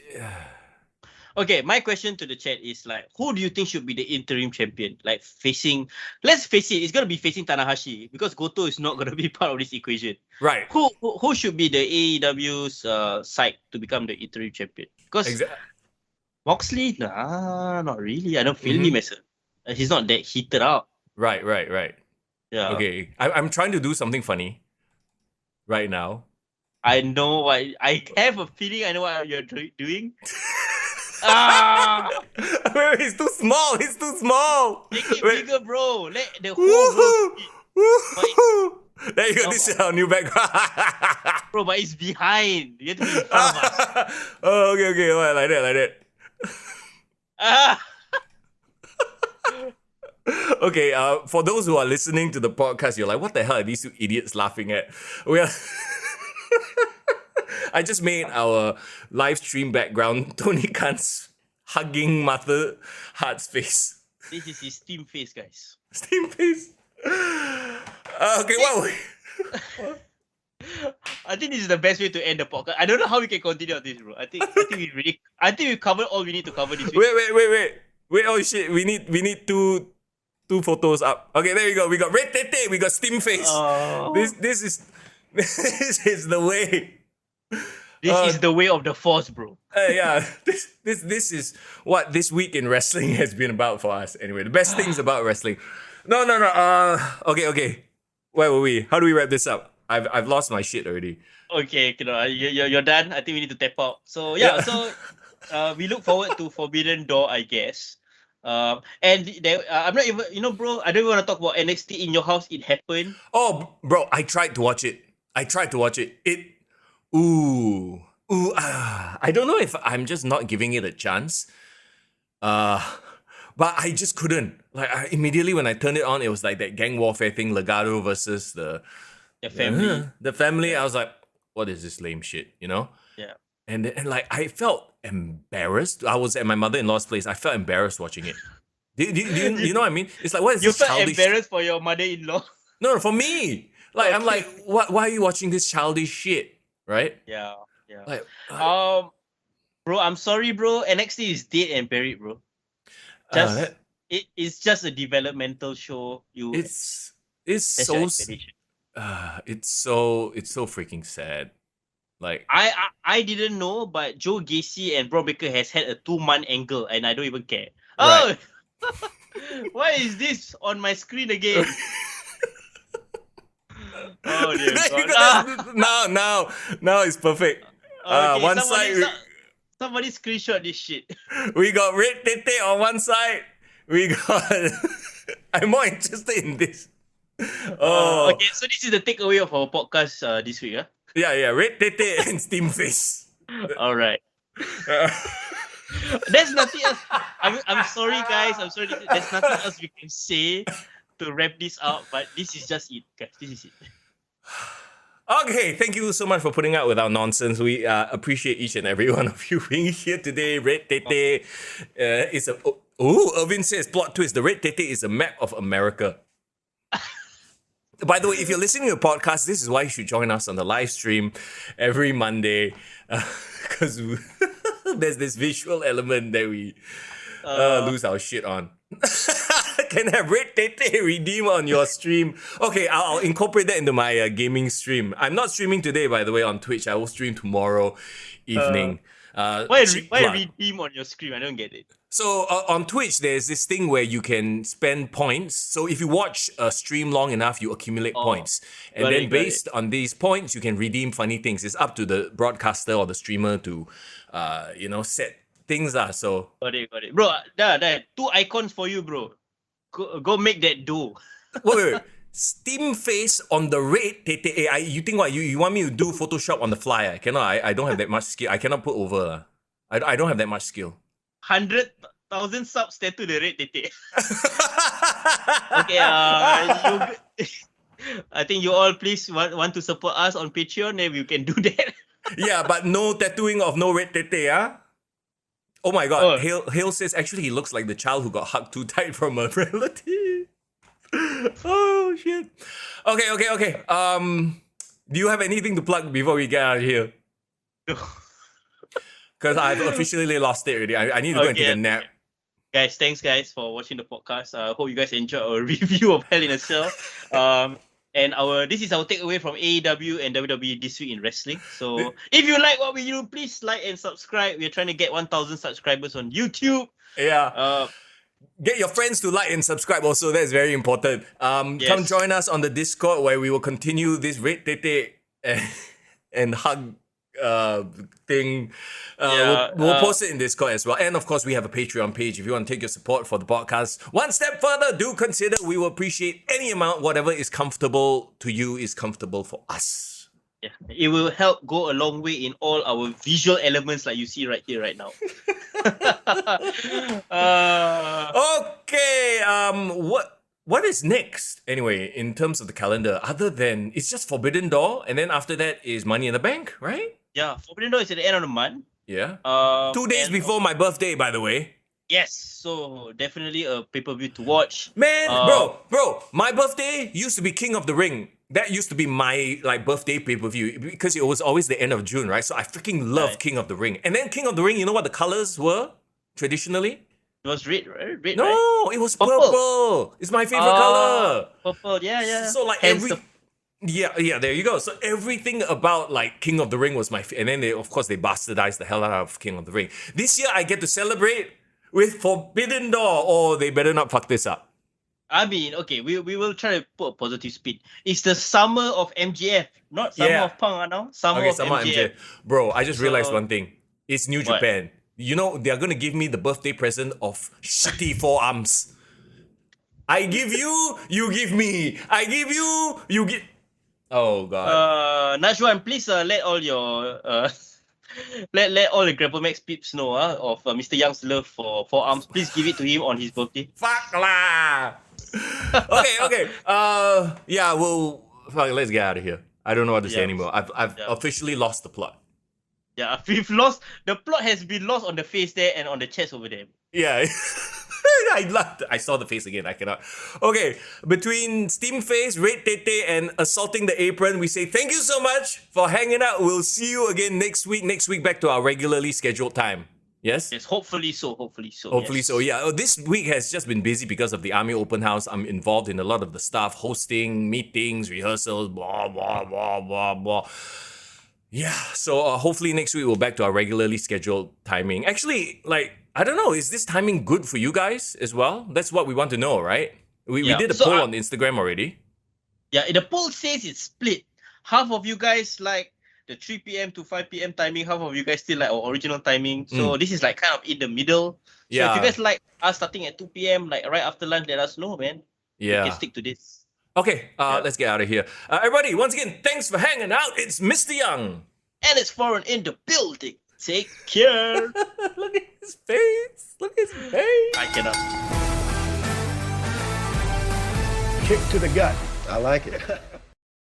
okay, my question to the chat is like, who do you think should be the interim champion? Like let's face it, it's gonna be facing Tanahashi because Goto is not gonna be part of this equation. Right. Who should be the AEW's side to become the interim champion? Because Moxley, nah, not really. I don't feel him as he's not that heated up. Right. Yeah. Okay, I'm trying to do something funny right now. I know what I have a feeling. I know what you're doing. He's too small. Make it bigger, bro. Let the whole world. There you go. This is our new background. Bro, but it's behind. You have to be in front of us. Oh, okay. Well, like that. Okay, for those who are listening to the podcast, you're like, what the hell are these two idiots laughing at? Well, I just made our live stream background Tony Khan's hugging Mother Heart's face. This is his Steam face, guys. Steam face? Okay, what? I think this is the best way to end the podcast. I don't know how we can continue on this, bro. I think we covered all we need to cover this week. Wait, oh shit, we need two photos up. Okay, there you go. We got red tete, we got steam face. This is the way. This is the way of the force, bro. Yeah, this is what this week in wrestling has been about for us. Anyway, the best things about wrestling. No. Okay. Where were we? How do we wrap this up? I've lost my shit already. Okay, you're done. I think we need to tap out. So yeah. So we look forward to Forbidden Door, I guess. And I'm not even, bro. I don't even want to talk about NXT in your house. It happened. Oh, bro, I tried to watch it. I don't know if I'm just not giving it a chance. But I just couldn't. Like, immediately when I turned it on, it was like that gang warfare thing, Legado versus the family. The family. I was like, what is this lame shit, Yeah. And like, I felt embarrassed. I was at my mother-in-law's place. I felt embarrassed watching it. Do you know what I mean? It's like, what is you this felt childish... embarrassed for your mother-in-law? No, for me. Like, I'm like, why are you watching this childish shit? Right? Yeah. Like, bro, I'm sorry, bro. NXT is dead and buried, bro. It's just a developmental show. It's so freaking sad. Like, I didn't know, but Joe Gacy and Braun Breaker has had a 2-month angle, and I don't even care. Right. Oh, why is this on my screen again? Oh dear God. Now it's perfect. Okay, somebody screenshot this shit. We got red tete on one side. We got. I'm more interested in this. Okay, so this is the takeaway of our podcast this week, huh? Yeah, red tete and steam face. All right. There's nothing else. I'm sorry, guys. I'm sorry. There's nothing else we can say. to wrap this up, but this is just it, guys. This is it. Okay, thank you so much for putting up with our nonsense. We appreciate each and every one of you being here today. Red Tete is a... Oh, Irvin says, plot twist, the Red Tete is a map of America. By the way, if you're listening to a podcast, this is why you should join us on the live stream every Monday. Because there's this visual element that we lose our shit on. Can have Red Tete redeem on your stream. Okay, I'll incorporate that into my gaming stream. I'm not streaming today, by the way, on Twitch. I will stream tomorrow evening. Why redeem on your stream? I don't get it. So on Twitch, there's this thing where you can spend points. So if you watch a stream long enough, you accumulate points. And then based on these points, you can redeem funny things. It's up to the broadcaster or the streamer to, set things. So Got it. Bro, there 2 icons for you, bro. Go make that dough. wait. Steam face on the Red Tete. You think what? You want me to do Photoshop on the fly? I cannot. I don't have that much skill. I cannot put over. I don't have that much skill. 100,000 subs tattoo the Red Tete. Okay, I think you all please want to support us on Patreon, then you can do that. Yeah, but no tattooing of no Red Tete, huh? Oh my god, Hale says actually he looks like the child who got hugged too tight from a relative. Oh shit. Okay. Do you have anything to plug before we get out of here? Because I've officially lost it already. I need to go and take a nap. Guys, thanks guys for watching the podcast. I hope you guys enjoyed our review of Hell in a Cell. And this is our takeaway from AEW and WWE this week in wrestling. So if you like what we do, please like and subscribe. We're trying to get 1,000 subscribers on YouTube. Yeah. Get your friends to like and subscribe also. That's very important. Yes. Come join us on the Discord where we will continue this Red Tete and hug thing. We'll post it in Discord as well. And of course, we have a Patreon page. If you want to take your support for the podcast one step further, do consider. We will appreciate any amount. Whatever is comfortable to you is comfortable for us. Yeah, it will help go a long way in all our visual elements like you see right here, right now. Okay. What is next anyway in terms of the calendar? Other than it's just Forbidden Door, and then after that is Money in the Bank, right? Yeah, Forbidden Door is at the end of the month. Yeah. 2 days before my birthday, by the way. Yes, so definitely a pay-per-view to watch. Man, bro, my birthday used to be King of the Ring. That used to be my birthday pay-per-view because it was always the end of June, right? So I freaking love King of the Ring. And then King of the Ring, you know what the colors were traditionally? It was red, right? Red, no, right? It was purple. It's my favorite color. Purple, yeah. So Yeah, there you go. So everything about King of the Ring was and then they bastardized the hell out of King of the Ring. This year I get to celebrate with Forbidden Door. Oh, they better not fuck this up. I mean, okay, we will try to put a positive spin. It's the summer of MJF, not summer of Punk now. Summer of MJF. Bro, I just realized one thing. It's New Japan. You know, they're gonna give me the birthday present of shitty forearms. I give you, you give me. I give you, you give. Oh god. Najwan, please let all your let all the Grapple Max peeps know of Mr. Young's love for forearms. Please give it to him on his birthday. Fuck lah. Okay. Yeah, let's get out of here. I don't know what to say anymore. I've officially lost the plot. Yeah, we've lost. The plot has been lost on the face there and on the chest over there. Yeah. I saw the face again. I cannot. Okay, between Steam Face, Red Tete, and Assaulting the Apron, we say thank you so much for hanging out. We'll see you again next week. Next week, back to our regularly scheduled time. Yes? Yes, hopefully so. Hopefully so, yeah. This week has just been busy because of the Army Open House. I'm involved in a lot of the stuff, hosting, meetings, rehearsals, blah, blah, blah, blah, blah. Yeah, so hopefully next week we're back to our regularly scheduled timing. Actually, I don't know, is this timing good for you guys as well? That's what we want to know, right? We did a poll on Instagram already. Yeah, the poll says it's split. Half of you guys like the 3 p.m. to 5 p.m. timing. Half of you guys still like our original timing. So this is kind of in the middle. So if you guys like us starting at 2 p.m., right after lunch, let us know, man. Yeah. We can stick to this. Okay, let's get out of here. Everybody, once again, thanks for hanging out. It's Mr. Young. And it's Foreign in the building. Take care. Look at his face. I cannot. kick to the gut. I like it.